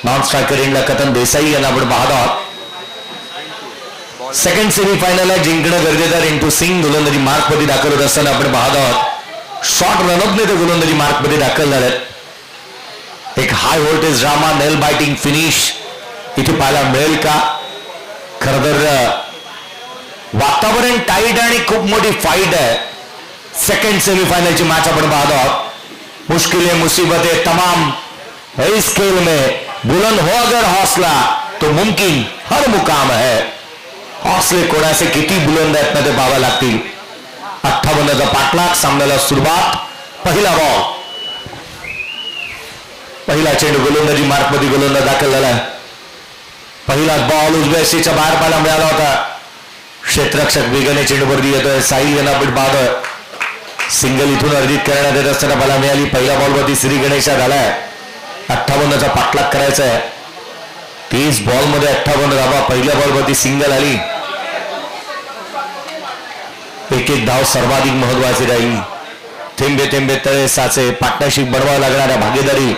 Non striker एंडला कथन देसाई यांना आपण पाहत आहोत. सेकंड सेमीफायनलला जिंकणं गरजेचं आहे. इंटू सिंग गोलंदाजी मार्कमध्ये दाखल होत असताना आपण पाहत आहोत. शॉर्ट रनअपने ते गोलंदाजी मार्कमध्ये दाखल झालेत. एक हाय व्होल्टेज ड्रामा नेल बायटिंग फिनिश इथे पाहायला मिळेल का? खरं तर वातावरण टाईट आणि खूप मोठी फाईट आहे. सेकंड सेमीफाइनल मैच अपन पाहत आहोत. मुश्किलें मुसीबतें तमाम इस खेल में बुलंद हो अगर हौसला तो मुमकिन हर मुकाम है. हौसले कोणाचे किती बुलंद आहेत ना ते पाहावं लागतील. 58चा पाठलाग. सामन्याला सुरुवात. पहिला बॉल. पहिला चेंडू गोलंदाजी मार्कमध्ये गोलंदाज दाखल झाला. पहिला बॉल उजव्या सीच्या बाहेर पाहायला मिळाला होता. क्षेत्ररक्षक वेगाने चेंडूवरती येतोय. साहिल यांना आपण पाहतोय. सिंगल इथून अर्जित करण्यात येत असताना बॉल मिळाली. पहिल्या बॉलवरती श्री गणेशा झालाय. 58चा पाठलाग करायचा आहे. 30 बॉलमध्ये 58 धावा. पहिल्या बॉलवरती सिंगल आली. एक एक धाव सर्वाधिक महत्वाची राहील. थेंबे थेंबे तळे साचे. पार्टनरशिप बनवावं लागणार आहे. भागीदारी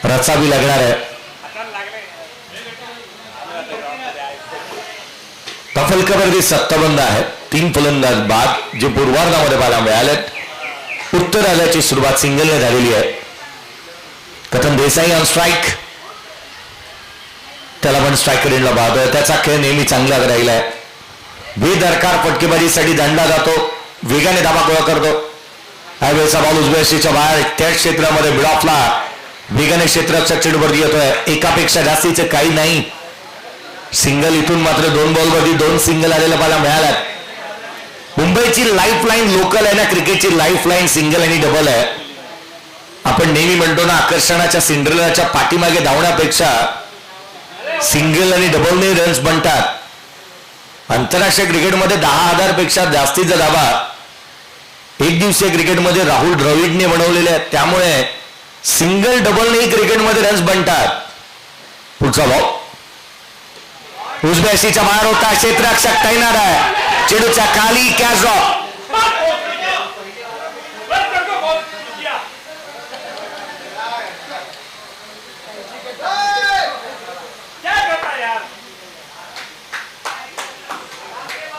रचावी लागणार आहे. फलकावरती 57 आहे. 3 फलंदाज बाद जे पूर्वार्धामध्ये पाहायला मिळालेत. उत्तरार्धाची सुरुवात सिंगलने झालेली आहे. कथन देसाई ऑन स्ट्राईक. त्याला पण स्ट्रायकर एंडला पाहतोय. त्याचा खेळ नेहमी चांगला राहिलाय. बेदरकार फटकेबाजीसाठी दंडा जातो. वेगाने धावा गोळा करतो. हायवेचा बॉल उजव्या सीच्या बाहेर त्या क्षेत्रामध्ये मिडऑफला वेगाने क्षेत्ररक्षक चेंडूवरती येतोय. एकापेक्षा जास्तीचे काही नाही. सिंगल इथून मात्र 2 बॉलवरती 2 सिंगल आलेला पाहायला मिळाला. मुंबईची लाईफलाईन लोकल आहे ना. क्रिकेटची लाईफलाईन सिंगल आणि डबल आहे. आपण नेहमी म्हणतो ना आकर्षणाच्या सिंड्रेलाच्या पाठीमागे धावण्यापेक्षा सिंगल आणि डबलने रन्स बनतात. आंतरराष्ट्रीय क्रिकेटमध्ये 10,000 पेक्षा जास्तीचा धावा एक दिवसीय क्रिकेटमध्ये राहुल द्रविडने बनवलेले आहेत. त्यामुळे सिंगल डबलनेही क्रिकेटमध्ये रन्स बनतात. पुढचा बॉल उजव्या सीच्या बाहेर होता. क्षेत्ररक्षक तैनात आहे. चेंडूच्या खाली कॅच ड्रॉप.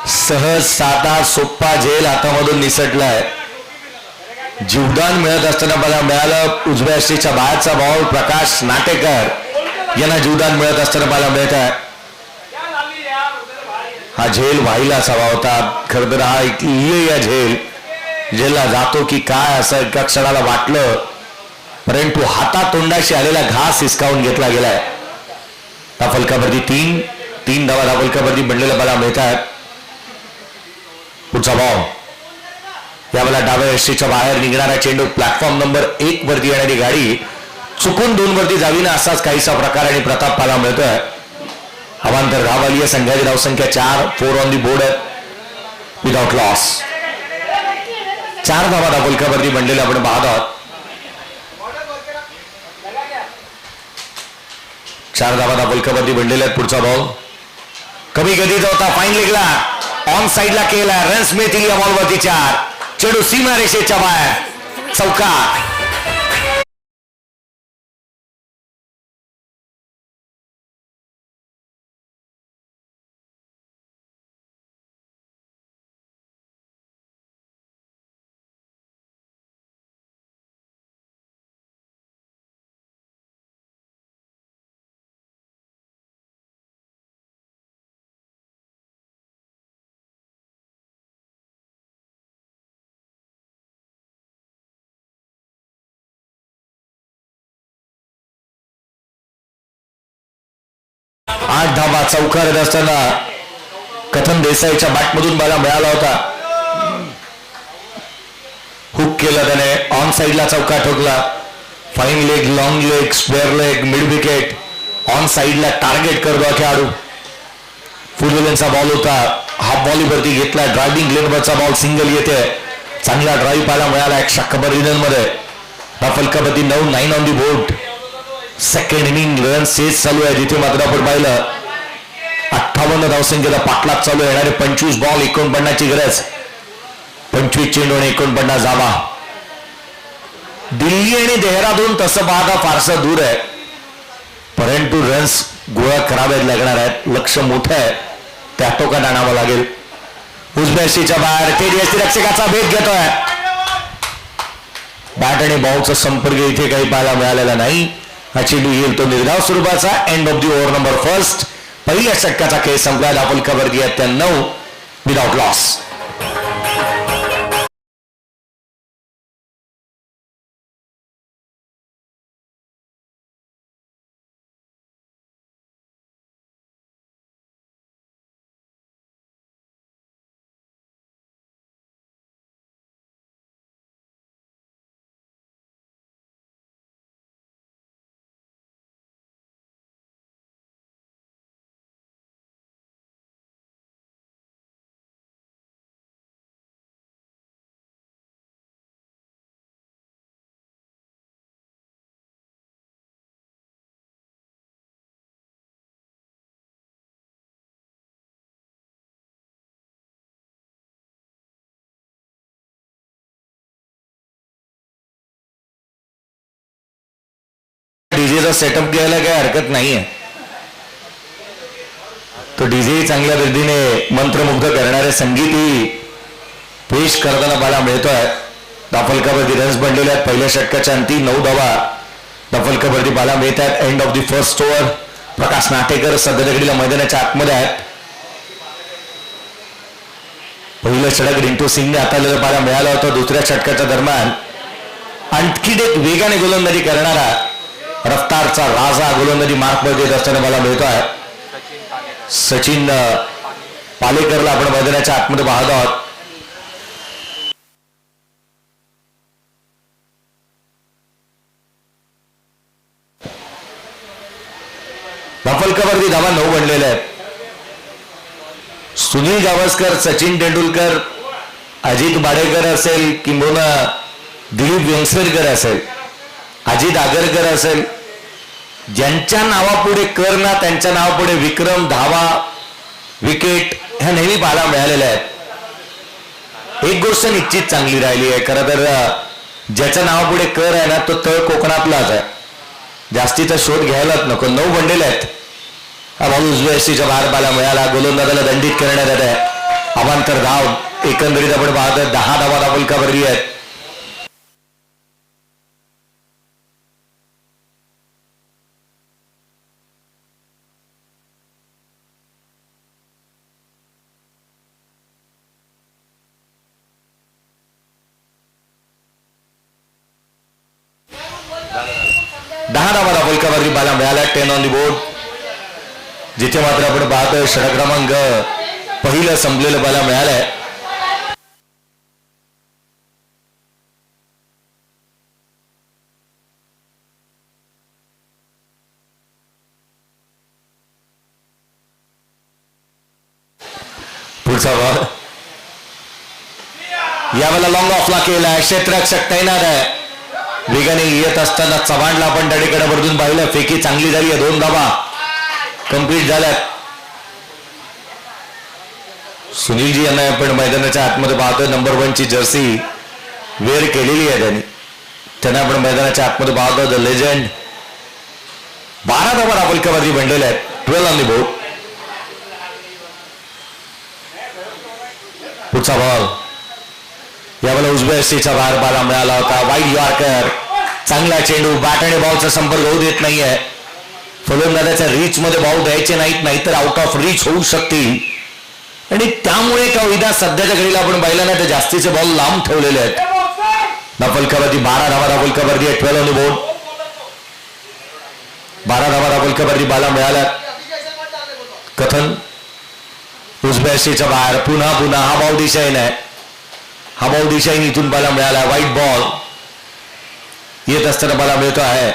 सहज साधा सोप्पा झेल हातामधून निसटलाय. जीवदान मिळत असताना मला मिळालं. उजव्या सीच्या बाहेरचा बॉल प्रकाश नाटेकर यांना जीवदान मिळत असताना मला मिळत आहे. हा झेल व्हायलाच हवा होता. खरं तर हा या झेलला जातो की काय असं एका क्षणाला वाटलं. परंतु हातातोंडाशी आलेला घास हिसकावून घेतला गेलाय. त्या फलकावरती 3 धावा त्या फलकावरती बनलेल्या मला मिळतात. पुढचा बॉल. यावेळेला डाव्या यष्टीच्या बाहेर निघणारा चेंडू प्लॅटफॉर्म नंबर 1 वरती येणारी गाडी चुकून 2 वरती जावी ना असाच काहीसा प्रकार आणि प्रताप पाहायला मिळतोय. अवांतर धाव आली आहे. संघाची धावसंख्या 4. 4 on the board without loss. 4 धावा त्या फलकावरती बनलेल्या आपण पाहत आहोत. 4 धावा त्या फलकावरती बनलेल्या आहेत. पुढचा बॉल कमी गतीचा होता. फाईन लेगला ऑन साइडला केला. रन्स मिळतील या बॉलवरती 4. चेंडू सीमा रेषेच्या बाहेर. चौकार. आठ धावा चौकार असताना कथन देसाईच्या बॅटमधून मला मिळाला होता. हुक केला त्याने. ऑन साइडला चौका ठोकला. Fine leg, long leg, square leg, mid wicket. On साइडला टार्गेट करतो खेळाडू. फुलवेलेंचा बॉल होता. हाफ बॉलीवरती घेतला. ड्रायव्हिंग लेनवरचा बॉल सिंगल येते. चांगला ड्राईव्ह पाहायला मिळाला. 100 मध्ये फलकावरती 9 on the board. Second inning run chase चालू आहे. जिथे मात्र आपण पाहिलं 58 धावसंख्येचा पाठलाग चालू आहे. येणारे 25 बॉल 49 ची गरज. 25 चेंडू आणि 49 धावा. दिल्ली आणि देहरादून तसं पाहता फारसं दूर आहे, परंतु रन्स गोळा करावे लागणार आहेत. लक्ष मोठं आहे, त्या टोकात आणावं लागेल. उजव्याशीच्या बाहेर केडीएसटी रक्षकाचा भेद घेतोय. बॅट आणि बॉलचा संपर्क इथे काही पाहायला मिळालेला नाही. हा चेंडू येईल तो निर्धाव स्वरूपाचा. End of the over number first. पहिल्या षटकाचा खेळ संपला. दापोलकरवरती आहेत त्या 9 विदाउट लॉस. डीजेचा सेटअप घ्यायला काही हरकत नाहीये. तो डीजे चांगल्या पद्धतीने मंत्रमुग्ध करणारे संगीतही पेश करताना मला मिळतोय. दापोलकरवरती रन्स बनलेले आहेत. पहिल्या षटकाच्या अंती 9 धावा दापोलकरवरती पाहायला मिळत आहेत. End of the first over. Prakash Natekar सध्या घडीला मैदानाच्या आतमध्ये आहेत. पहिलं षटक रिंटू सिंगने हाताळलेलं पाहायला मिळालं होतं. दुसऱ्या षटकाच्या दरम्यान आणखी एक वेगाने गोलंदाजी करणारा रफ्तारचा राजा गोलंदाजी मार्कमध्ये येत असताना मला मिळतोय. सचिन पालेकरला आपण मैदानाच्या आतमध्ये पाहत आहोत. दापोलकरवरती धावा 9 बनलेल्या आहेत. सुनील गावस्कर, सचिन तेंडुलकर, अजित बाडेकर असेल किंबहुना दिलीप वेंगसरकर असेल, अजित आगरकर असेल, ज्यांच्या नावापुढे कर ना त्यांच्या नावापुढे विक्रम, धावा, विकेट ह्या नेहमी पाहायला मिळालेल्या आहेत. एक गोष्ट निश्चित चांगली राहिली आहे. खरं तर ज्याच्या नावापुढे कर आहे ना तो तळ कोकणातलाच आहे. जास्तीचा शोध घ्यायलाच नको. 9 बनलेले आहेत. हा भाऊ उजव्या एसटीच्या बाहेर पाहायला मिळाला. गोलंदाजाला दंडित करण्यात येत आहे. अवांतर धाव एकंदरीत आपण पाहतोय 10 धावा दापोलकरवरती आहेत. दापोलकरवरती पाहायला मिळाला. 10 ऑन दी बोर्ड. जिथे मात्र आपण पाहतोय षटक क्रमांक पहिलं संपलेलं पाहायला मिळालंय. पुढचा बॉल यावेळेला लॉंग ऑफला केला. क्षेत्ररक्षक तैनात आहे. वेगाने येत असताना चव्हाणला आपण डाडीकडे वरतून पाहिलं. फेकी चांगली झाली आहे. 2 धावा कंप्लीट झाल्यात. सुनीलजी यांना आपण मैदानाच्या आतमध्ये पाहतोय. नंबर 1 ची जर्सी वेअर केलेली आहे त्यांना आपण मैदानाच्या आतमध्ये पाहतोय. The legend. 12 धावा दापोलकरवरती बनलेल्या आहेत. 12 ऑन दी बोर्ड. पुढचा बॉल यावेळेला उजव्या एसटीच्या बाहेर पाहायला मिळाला होता. Wide yorker. चांगला चेंडू. बॅट आणि बॉलचा संपर्क होऊ देत नाहीये. फलंदाजाच्या रीच मध्ये बॉल द्यायचे नाहीत, नाहीतर आउट ऑफ रीच होऊ शकतील. आणि त्यामुळे का होईना सध्याच्या घडीला आपण पाहिलं नाही तर जास्तीचे बॉल लांब ठेवलेले आहेत. दापोलकरवरती 12 धावा दापोलकरवरती 12 ऑन द बोर्ड. 12 धावा दापोलकरवरती पाहायला मिळाल्या. कथन उजव्या एसटीच्या बाहेर पुन्हा हा बॉल दिशाहीन आहे. हा बॉल दिशाहीन इथून पाहायला मिळाला. व्हाईट बॉल येत असताना मला मिळतो आहे.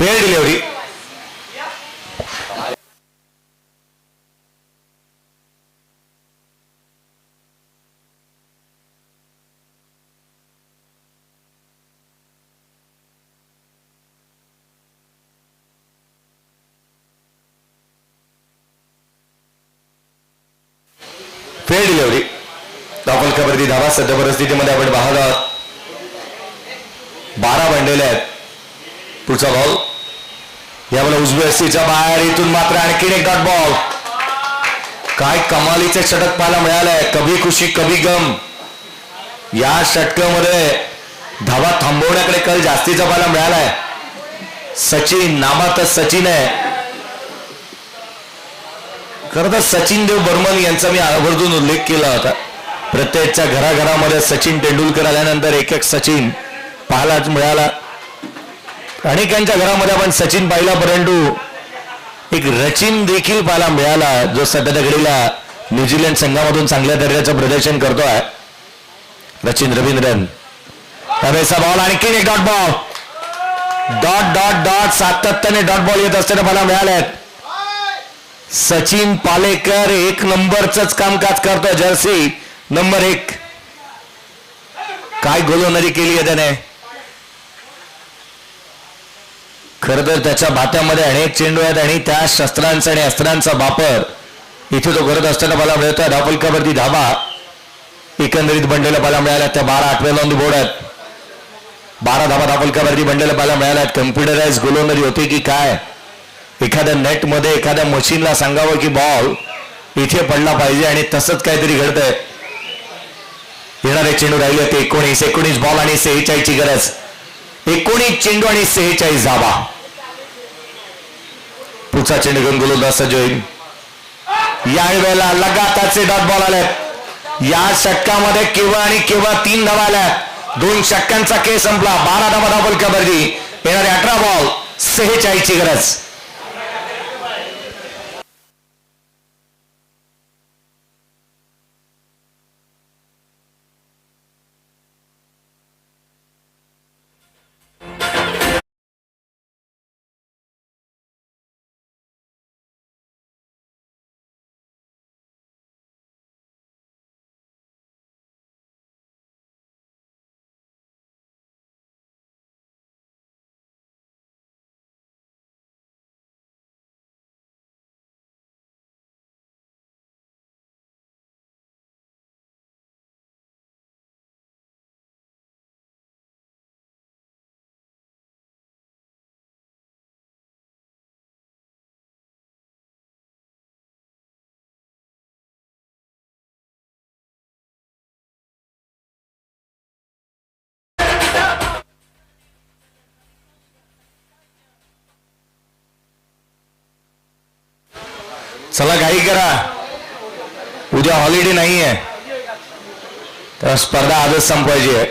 Fair delivery. Fair delivery. Topple kabaddi धावा. सध्या परिस्थितीमध्ये आपण पाहत आहोत 12 बनलेले आहेत. पुढचा बॉल यावेळेला उजव्या हस्तीच्या बाहेर. इथून मात्र आणखीन एक डॉट बॉल. काय कमालीचे षटक पाहायला मिळालंय. कभी खुशी कभी गम. या षटकामध्ये धावा थांबवण्याकडे कल जास्तीचा पाहायला मिळालाय. सचिन नामातच सचिन आहे. खरं तर सचिन देव बर्मन यांचा मी आवर्जून उल्लेख केला होता. प्रत्येकच्या घराघरामध्ये सचिन तेंडुलकर आल्यानंतर एक एक सचिन पाहायलाच मिळाला. अनेकांच्या घरामध्ये आपण सचिन पाहिला, परंतु एक रचिन देखील पाहायला मिळाला, जो सध्याच्या घडीला न्यूझीलंड संघामधून चांगल्या दर्जाचं प्रदर्शन करतोय. रचिन रवींद्रन. त्यावेळेचा बॉल आणखीन एक dot ball. Dot dot dot सातत्याने डॉट बॉल येत असताना पाहायला मिळाले. सचिन पालेकर एक नंबरच कामकाज करतो. Jersey number 1. काय गोलंदाजी केली आहे त्याने. खर तर त्याच्या बात्यामध्ये अनेक चेंडू आहेत आणि त्या शस्त्रांचा आणि अस्त्रांचा वापर इथे तो करत असताना मला मिळतोय. धावफलकावरती धावा एकंदरीत बनलेला पाहायला मिळाल्या. त्या 12 आठव्या ऑन द बोर्ड आहेत. 12 धावा धावफलकावरती बनलेला पाहायला मिळाल्या. कम्प्युटराइज गोलंदाजी होती की काय. एखाद्या नेट मध्ये एखाद्या मशीनला सांगावं की बॉल इथे पडला पाहिजे आणि तसंच काहीतरी घडतंय. येणारे चेंडू राहिले ते 19 बॉल आणि 46 ची गरज. 19 चेंडू आणि 46 धावा. पुढचा चेंडू घेऊन गोलंदाज सज्ज होईल. या वेळेला लगातारचे डॉट बॉल आले. या षटकामध्ये केवळ आणि केवळ 3 धावा आल्या. 2 षटकांचा खेळ संपला. 12 धावा धावफलकावरती. येणारे 18 बॉल 46 ची गरज. चला घाई करा. उद्या हॉलिडे नाही आहे, तर स्पर्धा आजच संपवायची आहे.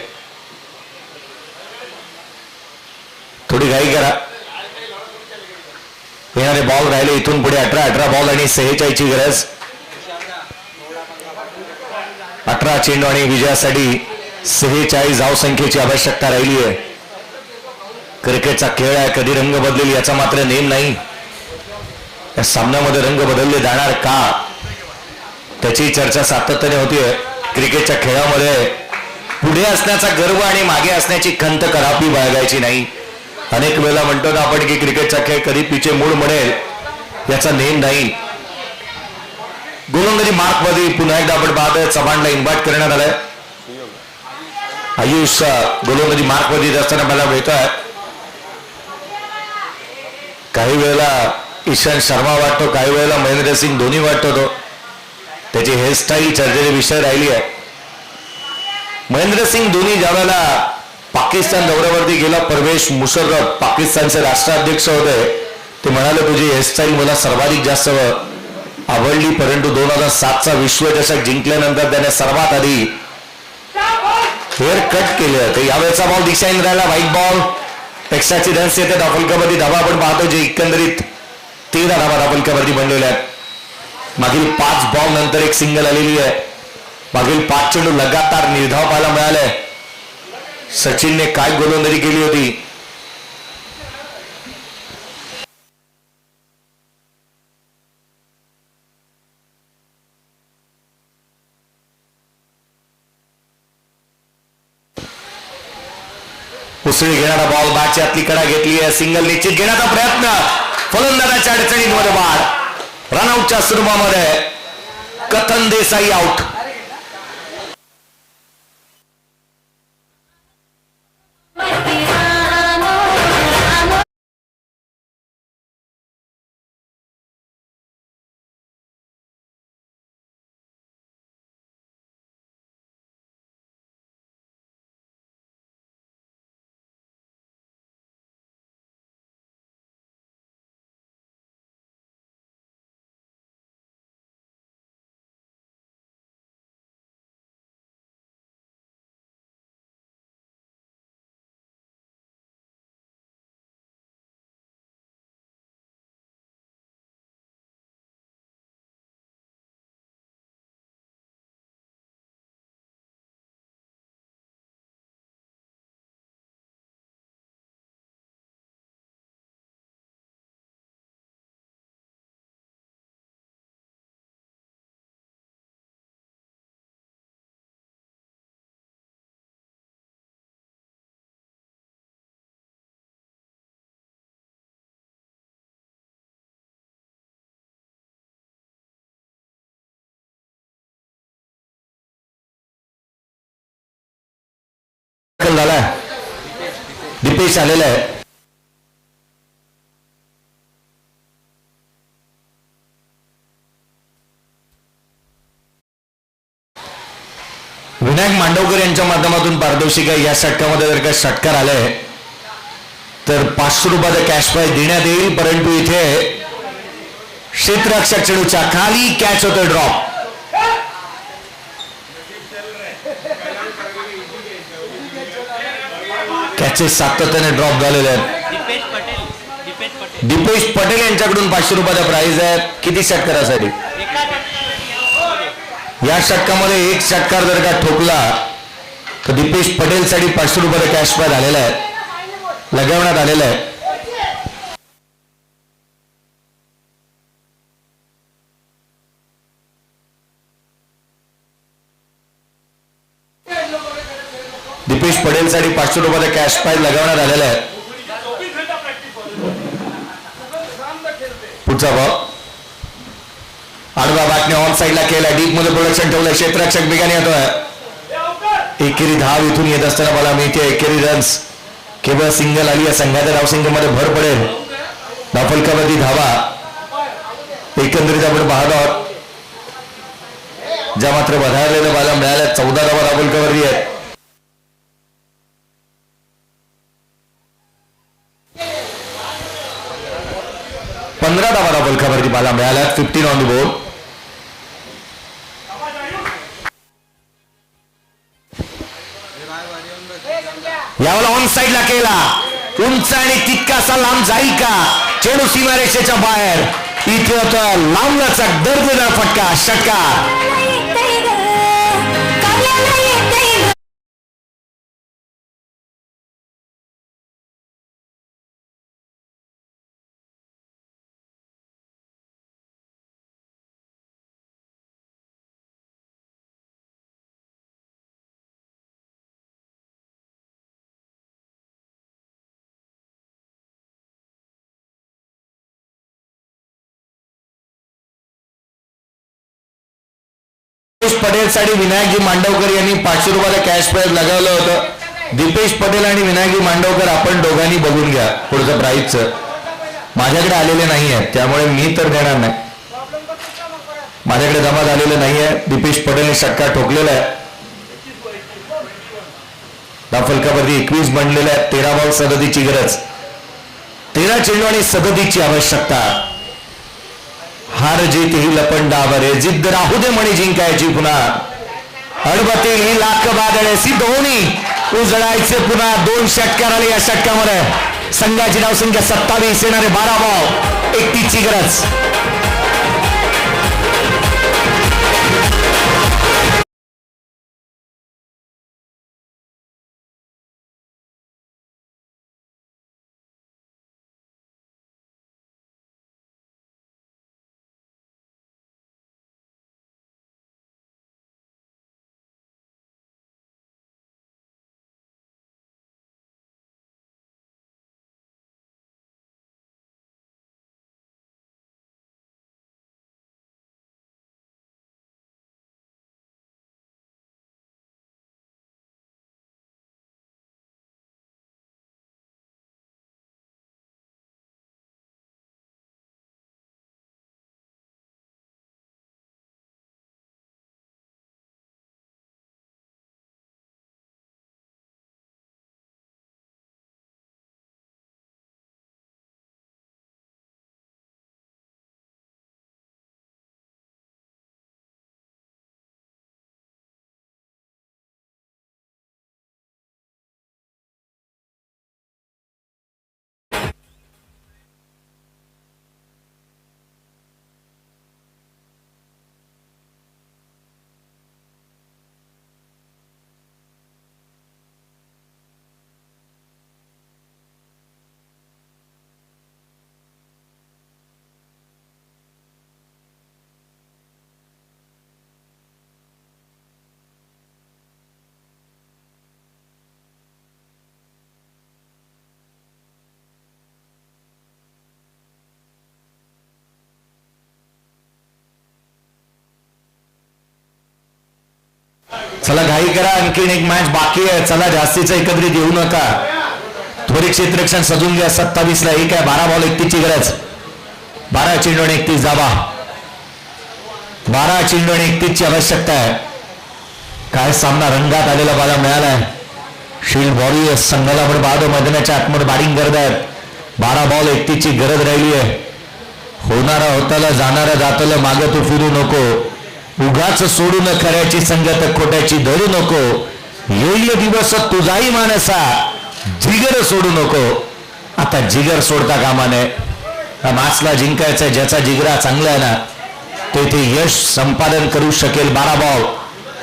थोडी घाई करा. येणारे बॉल राहिले इथून पुढे 18 बॉल आणि 46 ची गरज. 18 चेंडू आणि विजयासाठी 46 धावसंख्येची आवश्यकता राहिली आहे. क्रिकेटचा खेळ आहे, कधी रंग बदलेल याचा मात्र नेम नाही. या सामन्यामध्ये रंग बदलले जाणार का, त्याची चर्चा सातत्याने होतीये. क्रिकेटच्या खेळामध्ये पुढे असण्याचा गर्व आणि मागे असण्याची खंत कदापि बाळगायची नाही. अनेक वेळेला म्हणतो ना आपण की क्रिकेटचा खेळ कधी पिचे मूळ म्हणेल याचा नेम नाही. गोलंदाजी मार्क मध्ये पुन्हा एकदा आपण पाहतोय. चव्हाणला इन्व्हाइट करण्यात आलंय. आयुष गोलंदाजी मार्क मध्ये असताना मला मिळतोय. काही वेळेला ईशांत शर्मा वाटतो, काही वेळेला महेंद्रसिंग धोनी वाटतो. तो त्याची हेअरस्टाईल चर्चेचे विषय राहिली आहे. महेंद्रसिंग धोनी ज्यावेळेला पाकिस्तान दौऱ्यावरती गेला, परवेश मुशर्रफ पाकिस्तानचे राष्ट्राध्यक्ष होते, ते म्हणाले तुझी हेअरस्टाईल मला सर्वाधिक जास्त आवडली. परंतु 2007चा विश्वचषक जिंकल्यानंतर त्याने सर्वात आधी हेअर कट केले होते. यावेळेचा बॉल दिशाहीन राहिला. White ball. एक्स्ट्राची रन्स येते. धावफलकावरती धावा आपण पाहतो जे एकंदरीत 13 धावा धावफलकावरती बनलेल्या आहेत. मागील 5 बॉल नंतर एक सिंगल आलेली आहे. मागील 5 चेंडू लगातार निर्धाव पाहायला मिळाले. सचिनने काय गोलंदाजी केली होती. उसळी घेणारा बॉल बॅटच्या आतली कडा घेतली आहे. सिंगल निश्चित घेण्याचा प्रयत्न, फलंदाजाच्या अडचणींमध्ये वाढ. रनआउटच्या स्वरूपामध्ये कथन देसाई आउट. झालाय. दीपेश आलेला आहे. विनायक मांडवकर यांच्या माध्यमातून पारदर्शिका या षटकामध्ये जर का षटकार आले तर 500 रुपयाचा कॅश प्राइज देण्यात येईल. परंतु इथे क्षेत्ररक्षक चेंडूच्या खाली कॅच होतो, ड्रॉप. कॅचेस सातत्याने ड्रॉप झालेले आहेत. दीपेश पटेल यांच्याकडून 500 रुपयाचा प्राइज आहे. किती षटकारासाठी? या षटकामध्ये एक षटकार जर का ठोकला तर दीपेश पटेल साठी 500 रुपयाचा कॅश प्राइज आलेला आहे, लगावण्यात आलेला आहे. दीपेश पटेल साठी 500 रुपयाचा कॅश प्राइज लगावण्यात आलेला आहे. पुढचा बॉल आडवा बॅटने ऑन साईडला केला, डीप मध्ये प्रोडक्शन ठेवलं. क्षेत्ररक्षक बिगाने येतोय. एकेरी धाव इथून येत असताना मला मिळते एकेरी रन्स. केवळ सिंगल आली, या संघाच्या धावसंख्येमध्ये भर पडेल. धावफलकावरती धावा एकंदरीत आपण पाहत आहोत. ज्या मात्र बधारलेल्या बाला मिळाल्या 14 धावा धावफलकावरती आहेत. धावफलकावरती बाला मिळाल्या. 15 ऑन द बोर्ड. यावेळेला ऑन साईडला केला, उंच आणि तितकासा लांब जाईल का? चेंडू सीमारेषेच्या बाहेर. इथे होता लांबचा दर्जेदार फटका, षटकार. पटेल साठी विनायकजी मांडवकर यांनी 500 रुपयाला कॅश प्राइज लगावलं होतं. दीपेश पटेल आणि विनायकजी मांडवकर आपण दोघांनी बघून घ्या पुढचं प्राइजचं. माझ्याकडे आलेले नाही आहे, त्यामुळे मी तर देणार नाही. माझ्याकडे जमा झालेलं नाही आहे. दीपेश पटेलने षटकार ठोकलेला आहे. धावफलकावरती 21 बनलेल्या आहेत. 13 बॉल 37ची गरज, 13 चेंडू आणि 37ची आवश्यकता. हार जीत ही लपंडावर आहे, जिद्द राहू दे म्हणे जिंकायची पुन्हा. अडबतील ही लाख बादळे सिद्ध होणी उजळायचे पुन्हा. 2 षटकार आले या षटकामध्ये. संघाची धावसंख्या 27, येणारे 12 बॉल 31ची गरज. चला घाई करा, आणखीन एक मॅच बाकी आहे. चला जास्तीचं एकत्रित येऊ नका, त्वरित क्षेत्ररक्षण सजून घ्या. 27 ला 1 आहे. 12 बॉल 31 ची गरज. 12 चेंडू आणि 31 धावा. 12 चेंडू आणि 31 ची आवश्यकता आहे. काय सामना रंगात आलेला पाहायला मिळालाय. शील्ड बॉडी संघाला आपण पाहतो मैदानाच्या आतमध्ये बॅटिंग करत आहेत. 12 बॉल 31 ची गरज राहिली आहे. होणारा होताला, जाणारा जाताला, मागे तू फिरू नको, उगाच सोडून खऱ्याची संगत खोट्याची धरू नको, येईल दिवस तुझाही मानसा, जिगर सोडू नको. आता जिगर सोडता कामा नये. मॅचला जिंकायचं, ज्याचा जिगरा चांगला आहे ना ते यश संपादन करू शकेल. 12 बॉल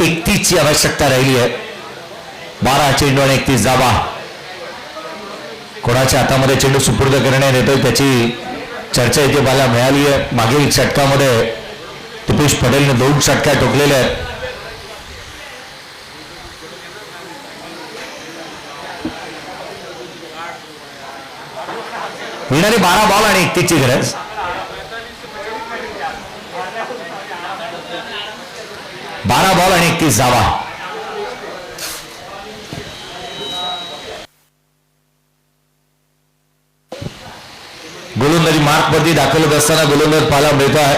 31 ची आवश्यकता राहिली आहे. 12 चेंडू आणि 31 धावा. कोणाच्या हातामध्ये चेंडू सुपूर्द करण्यात येतोय त्याची चर्चा इथे पाहायला मिळाली आहे. मागील षटकामध्ये दिपेश पटेलने 2 षटका ठोकलेल्या आहेत. येणारे 12 बॉल आणि 31 ची गरज. बारा बॉल आणि 31 धावा. गोलंदाजी मार्कवरती दाखल होत असताना गोलंदाज पाहायला मिळतो आहे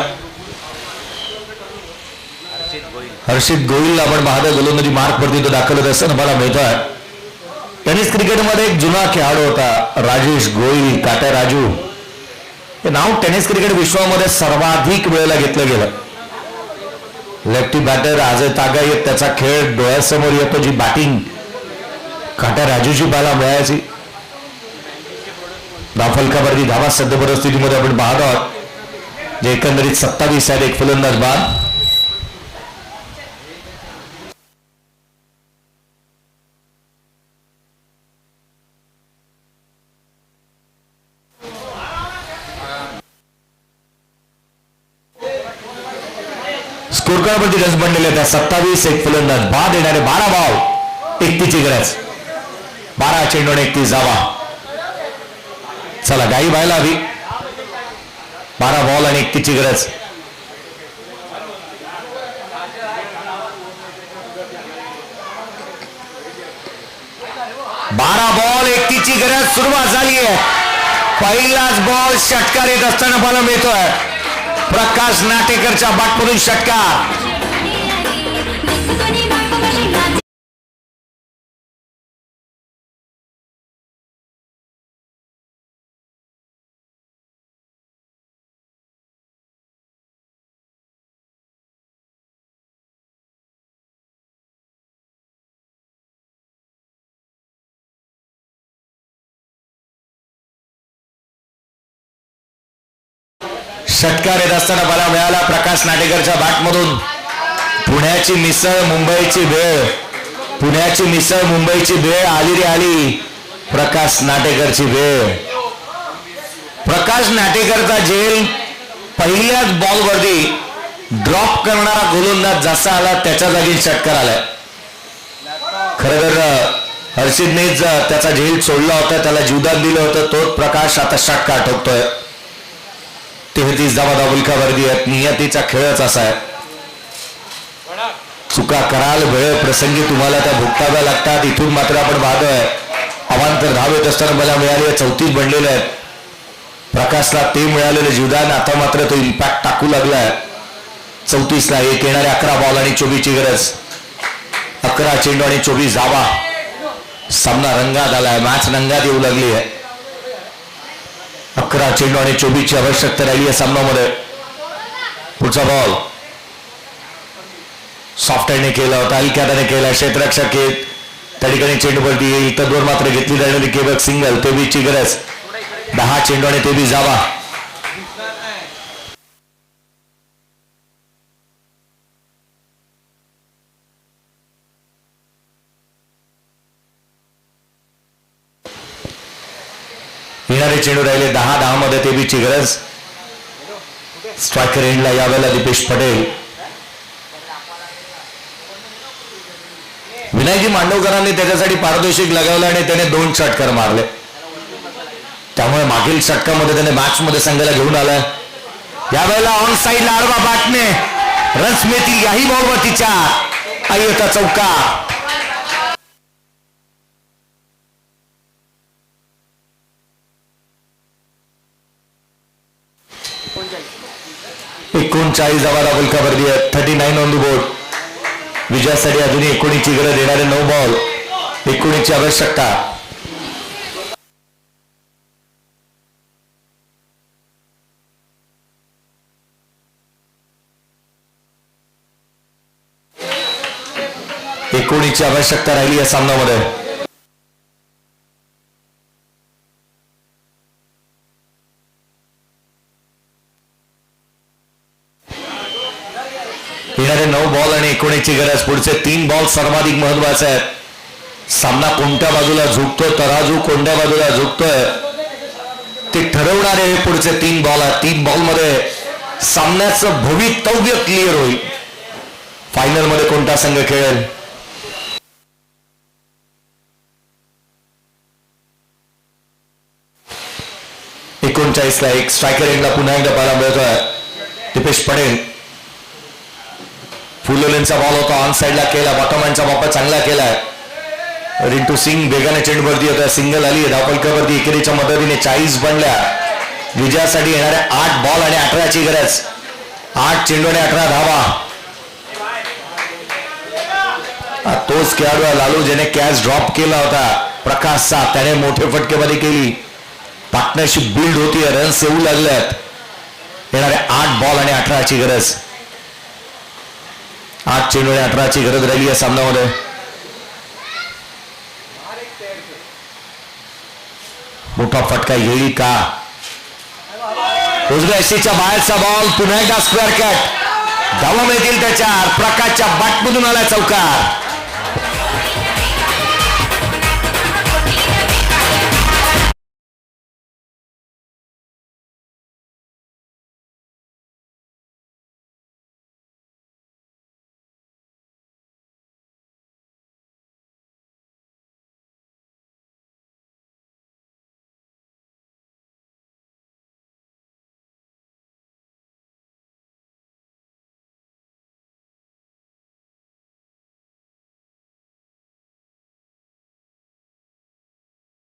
हर्षित गोहिल. आपण पाहतो गोलंदाजी मार्कवरती तो दाखल होत असताना पाहायला मिळतो आहे. टेनिस क्रिकेटमध्ये एक जुना खेळाडू होता राजेश गोहिल, काटा राजू. हे नाव टेनिस क्रिकेट विश्वामध्ये सर्वाधिक वेळेला घेतलं गेलं. लेफ्टी बॅटर आज तागा येत, त्याचा खेळ डोळ्यासमोर येतो. जी बॅटिंग काटा राजूची पाहायला मिळायची. धाफलकावरती धावा सध्या परिस्थितीमध्ये आपण पाहत आहोत. जे एकंदरीत 27 आहेत. एक फलंदाज बाद. स्कोर कार्डवरती रस बनलेले त्या 27 एक फलंदाज बाद. येणारे 12 बॉल 31 ची गरज. 12 चेंडू आणि 31 धावा. चला गाई व्हायला हवी. 12 बॉल आणि 31 ची गरज. 12 बॉल 31 ची गरज. सुरुवात झाली आहे. पहिलाच बॉल षटकार येत असताना पाहायला मिळतोय. प्रकाश नाटेकरच्या बॅटमधून षटकार. षटकार येत असताना मला मिळाला प्रकाश नाटेकरच्या बॅटमधून. पुण्याची मिसळ मुंबईची भेळ, पुण्याची मिसळ मुंबईची भेळ आली रे आली. प्रकाश नाटेकरची भेळ. प्रकाश नाटेकरचा झेल पहिल्याच बॉलवरती ड्रॉप करणारा गोलंदाज जसा आला त्याच्या जागी षटकार आलाय. खरं तर हर्षितनेच त्याचा झेल सोडला होता, त्याला जीवदान दिलं होतं. तोच प्रकाश आता षटकार ठोकतोय. 33 धावा दाबुलकावरती आहेत. नियतीचा खेळच असा आहे. चुका कराल वेळ प्रसंगी तुम्हाला त्या भुगताव्या लागतात. इथून मात्र आपण पाहतोय अवांतर धाव येत असताना मला मिळाले 34 बनलेले आहेत. प्रकाशला ते मिळालेले जीवदान आता मात्र तो इम्पॅक्ट टाकू लागलाय. 34 ला 1. येणारे 11 बॉल आणि 24 ची गरज. 11 चेंडू आणि 24 धावा. सामना रंगात आलाय. मॅच रंगात येऊ लागली आहे. 11 चेंडू आणि 24 ची आवश्यकता राहिली आहे सामन्यामध्ये. पुढचा बॉल सॉफ्ट हँडने केला होता, हलक्या हाताने केला. क्षेत्ररक्षक त्या ठिकाणी चेंडूवरती येईल. तद्वर मात्र घेतली जाणारी केवळ सिंगल. 23 ची गरज. 10 चेंडू आणि 23 धावा. येणारे चेंडू राहिले 10 मध्ये 23 ची गरज. स्ट्रायकर एंडला यावेळेला दिपेश पटेल. विनायकजी मांडवकरांनी त्याच्यासाठी पारितोषिक लगावलं आणि त्याने 2 षटकार मारले. त्यामुळे मागील षटकामध्ये त्याने मॅच मध्ये संघाला घेऊन आलाय. यावेळेला ऑन साईडला आडवा बॅटने रन्स मिळतील. याही बॉलवरती 4. अय्यता चौकार. एकोणचाळीस धावा बलकावरती 39 ऑन द बोर्ड. विजयासाठी अजूनही 19ची गरज. येणारे 9 बॉल, 19ची आवश्यकता. एकोणीसची आवश्यकता राहिली या सामन्यामध्ये. येणारे 9 बॉल आणि 19ची गरज. पुढचे 3 बॉल सर्वाधिक महत्वाचे आहेत. सामना कोणत्या बाजूला झुकतोय, तराजू कोणत्या बाजूला झुकतोय ते ठरवणारे हे पुढचे 3 बॉल आहेत. 3 बॉल मध्ये सामन्याचं भवितव्य क्लिअर होईल. फायनल मध्ये कोणता संघ खेळेल. ला एक स्ट्रायकर एंडला पुन्हा एकदा पाहायला मिळतोय. दिपेश पटेल. फुलोलेंचा बॉल होता, ऑन साइडला केला. बॉटमॅनचा वापर चांगला केलाय. रिंटू सिंग वेगाने चेंडूवरती होता. सिंगल आली धावफलकावरती. एकेरीच्या मदतीने 40 बनल्या. विजयासाठी येणाऱ्या 8 बॉल आणि 18ची गरज. 8 चेंडू आणि 18 धावा. तोच खेळाडू लालू ज्याने कॅच ड्रॉप केला होता प्रकाशचा, त्याने मोठे फटकेबाजी केली. पार्टनरशिप बिल्ड होती. रन्स येऊ लागल्यात. येणारे 8 बॉल आणि 18ची गरज. 8 चेंडू आणि 18ची गरज राहिली या सामन्यामध्ये. मोठा फटका येईल का. उजव्या एसीच्या बाहेरचा बॉल. पुन्हा एकदा स्क्वेअर कट. धावा मिळतील त्याच्यावर. प्रकाशच्या बॅटमधून आला चौकार.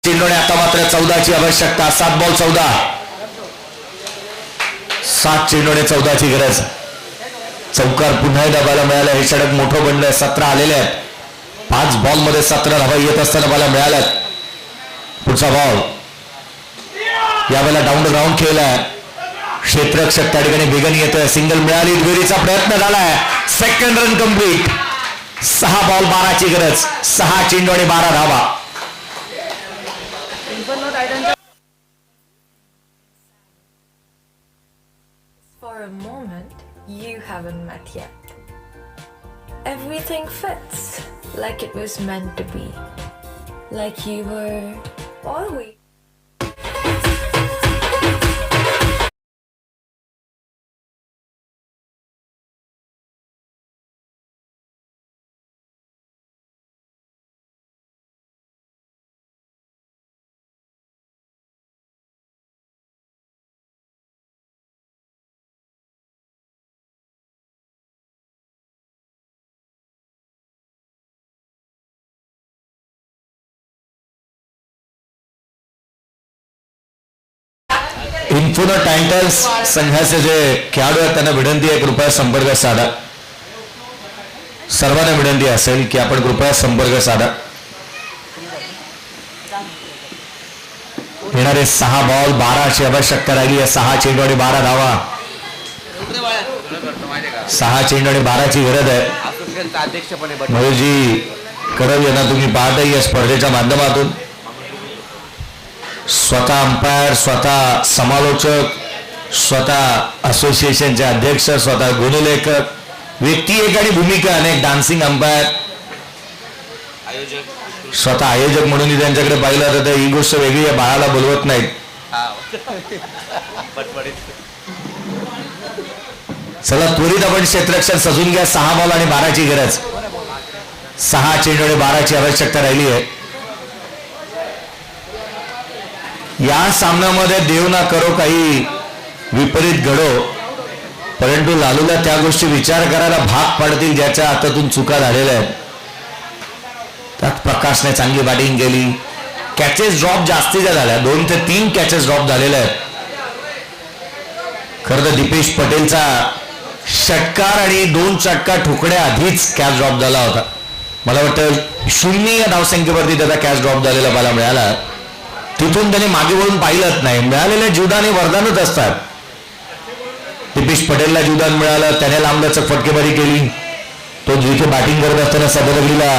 चेंडूने आता मात्र 14ची आवश्यकता. 7 बॉल 14. 7 चेंडूने 14ची गरज. चौकार पुन्हा धावायला मिळाला. हे षटक मोठं बनलंय. 17 आलेले आहेत. 5 बॉल मध्ये 17 धावा येत असताना मला मिळाल्यात. पुढचा बॉल यावेळेला डाऊन द ग्राउंड खेळलाय. क्षेत्ररक्षक त्या ठिकाणी वेगाने येतोय. सिंगल मिळाली. दुहेरीचा प्रयत्न झालाय. Second run complete. 6 बॉल 12ची गरज. 6 चेंडू आणि 12 धावा. For a moment, you haven't met yet. Everything fits like it was meant to be. Like you were always. Infono Titans संघाचे जे खेळाडू आहेत त्यांना विनंती आहे कृपया संपर्क साधा. सर्वांना विनंती असेल की आपण कृपया संपर्क साधा. येणारे 6 बॉल 12ची आवश्यकता राहिली आहे. 6 चेंडू आणि 12 धावा. 6 चेंडू आणि 12ची गरज आहे. मयूरजी कडव यांना तुम्ही पाहताय या स्पर्धेच्या माध्यमातून. स्वतः अंपायर, स्वतः समालोचक, स्वतः असोसिएशनचे अध्यक्ष, स्वतः गुणलेखक, व्यक्ती एक आणि भूमिका अनेक. डान्सिंग अंपायर, स्वतः आयोजक म्हणून त्यांच्याकडे पाहिलं तर ही गोष्ट वेगळी आहे. बाळाला बोलवत नाहीत. चला त्वरित आपण क्षेत्ररक्षण सजून घ्या. 6 बॉल आणि 12ची गरज. 6 चेंडू आणि 12ची आवश्यकता राहिली आहे. या सामन्यामध्ये देव ना करो काही विपरीत घडो, परंतु लालूला त्या गोष्टी विचार करायला भाग पडतील ज्याच्या हातातून चुका झालेल्या आहेत. त्यात प्रकाशने चांगली बॅटिंग केली. कॅचेस ड्रॉप जास्तीच्या झाल्या, 2 ते 3 कॅचेस ड्रॉप झालेल्या आहेत. खरं तर दीपेश पटेलचा षटकार आणि 2 चटका ठोकड्या आधीच कॅच ड्रॉप झाला होता. मला वाटतं 0 या धावसंख्येवरती त्याचा कॅच ड्रॉप झालेला मला मिळाला. तिथून त्याने मागे वळून पाहिलंच नाही. मिळालेल्या जीवदान हे वरदानच असतात. दीपेश पटेलला जीवदान मिळालं, त्याने लांबलचक फटकेबारी केली. तो जिथे बॅटिंग करत असताना सदरगलीला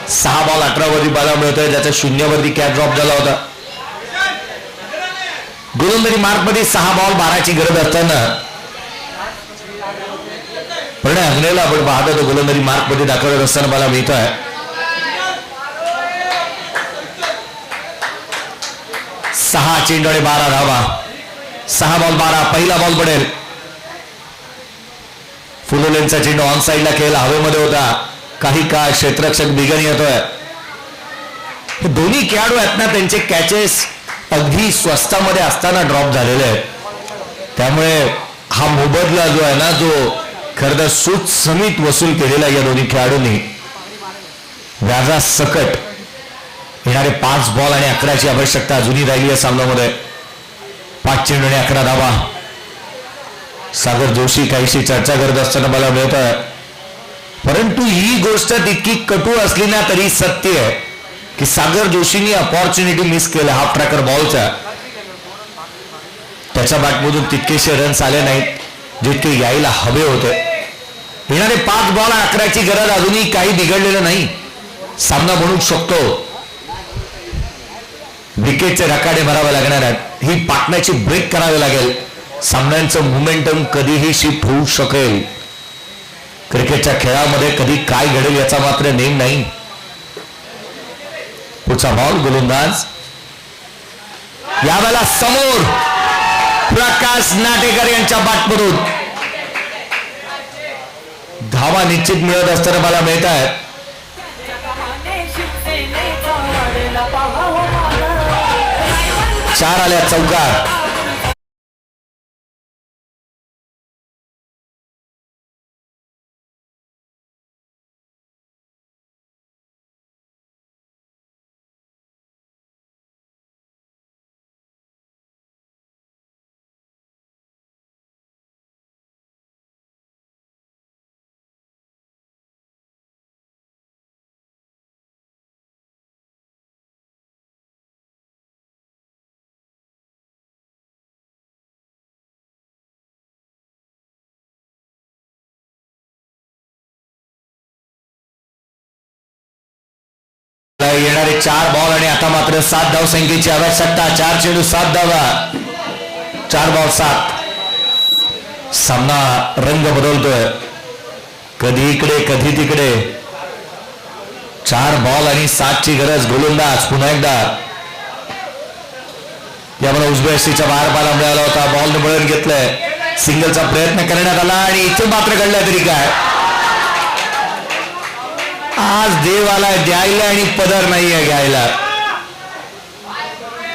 6 बॉल 18 वरती पाहायला मिळतोय, ज्याचा 0 वरती कॅच ड्रॉप झाला होता. गोलंदाजी मार्कमध्ये 6 बॉल 12ची गरज असताना प्रणय हंगनेला आपण पाहतो तो गोलंदाजी मार्कमध्ये दाखवत असताना मला मिळतोय. 6 चेंडू आणि 12 धावा. 6 बॉल 12. पहिला बॉल पडेल. फुलोलेंचा चेंडू ऑन साईडला खेळला, हवेमध्ये होता. काही काळ क्षेत्ररक्षक बिगन येतोय. हे दोन्ही खेळाडू आहेत ना, त्यांचे कॅचेस अगदी स्वस्तामध्ये असताना ड्रॉप झालेले आहेत. त्यामुळे हा मोबदला जो आहे ना, जो खरं तर सूट समित वसूल केलेला या दोन्ही खेळाडूंनी. व्याजा सकट येणारे 5 बॉल आणि 11ची आवश्यकता अजूनही राहिली या सामन्यामध्ये. 5 चेंडू आणि 11 धावा. सागर जोशी काहीशी चर्चा करत असताना मला मिळत आहे. परंतु ही गोष्ट तितकी कटू असली ना तरी सत्य आहे की सागर जोशींनी अपॉर्च्युनिटी मिस केलं. हाफ ट्रॅकर बॉलचा त्याच्या बॅटमधून तितकेसे रन्स आले नाहीत जितके यायला हवे होते. येणारे 5 बॉल 11ची गरज अजूनही काही बिघडलेलं नाही. सामना बनवू शकतो. विकेटचे रकाडे भरावे लागणार आहेत. ही पाटण्याची ब्रेक करावी लागेल. सामन्यांचं मोमेंटम कधीही शिफ्ट होऊ शकेल. क्रिकेटच्या खेळामध्ये कधी काय घडेल याचा मात्र नेम नाही. पुढचा बॉल गोलंदाज यावेळेला समोर प्रकाश नाटेकर यांच्या बॅटमधून धावा निश्चित मिळत असताना मला मिळत आहेत. चार आल्या चौकार. येणारे 4 बॉल आणि आता मात्र 7 धाव संख्येची आवश्यकता. 4 चेंडू 7 धावा. 4 बॉल 7. सामना रंग बदलतोय, कधी इकडे कधी तिकडे. 4 बॉल आणि 7ची गरज. गोलंदाज पुन्हा एकदा यामुळे उजव्या हस्तीच्या बाहेर पाहायला मिळाला होता. बॉलने वळण घेतलंय. सिंगलचा प्रयत्न करण्यात आला आणि इथे मात्र घडलं तरी काय. आज देवाला द्यायला आणि पदर नाहीये घ्यायला.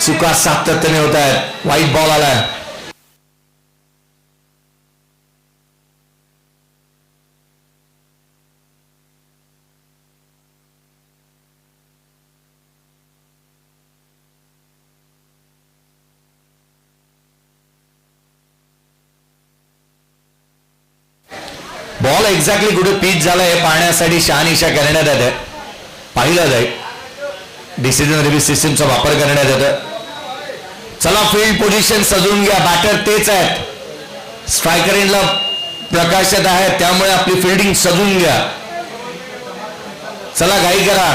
चुका सातत्याने होत आहेत. वाईट बॉल आलाय. बॉल एक्झॅक्टली कुठे पिच झाला हे पाहण्यासाठी शहानिशा करण्यात येते. पाहिलं जाईल. डिसिजन रिव्ह्यू सिस्टीमचा वापर करण्यात येतो. चला फील्ड पोझिशन सजवून घ्या. बॅटर तेच आहेत. स्ट्रायकर एंडला प्रकाशित आहे, त्यामुळे आपली फिल्डिंग सजवून घ्या. चला घाई करा.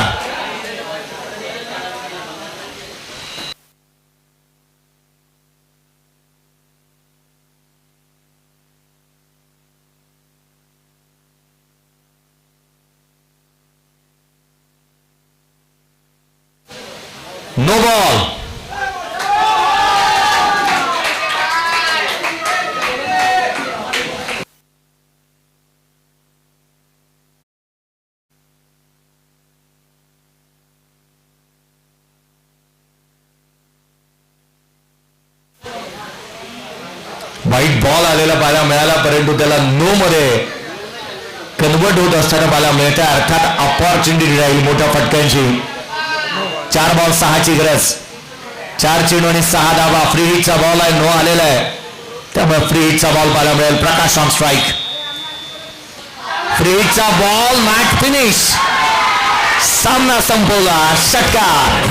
No ball. व्हाईट बॉल आलेला पाहायला मिळाला, परंतु त्याला नो मध्ये कन्वर्ट होत असताना पाहायला मिळते. अर्थात अपॉर्च्युनिटी राहील मोठ्या फटक्यांची. 4 बॉल 6ची गरज, 4 चेंडू आणि 6 धावा. फ्री हिटचा बॉल आहे, नो आलेला आहे, त्यामुळे फ्री हिटचा बॉल पाहायला मिळेल. Prakash on strike. फ्री हिटचा बॉल, मॅच फिनिश, सामना संपवला. षटकार.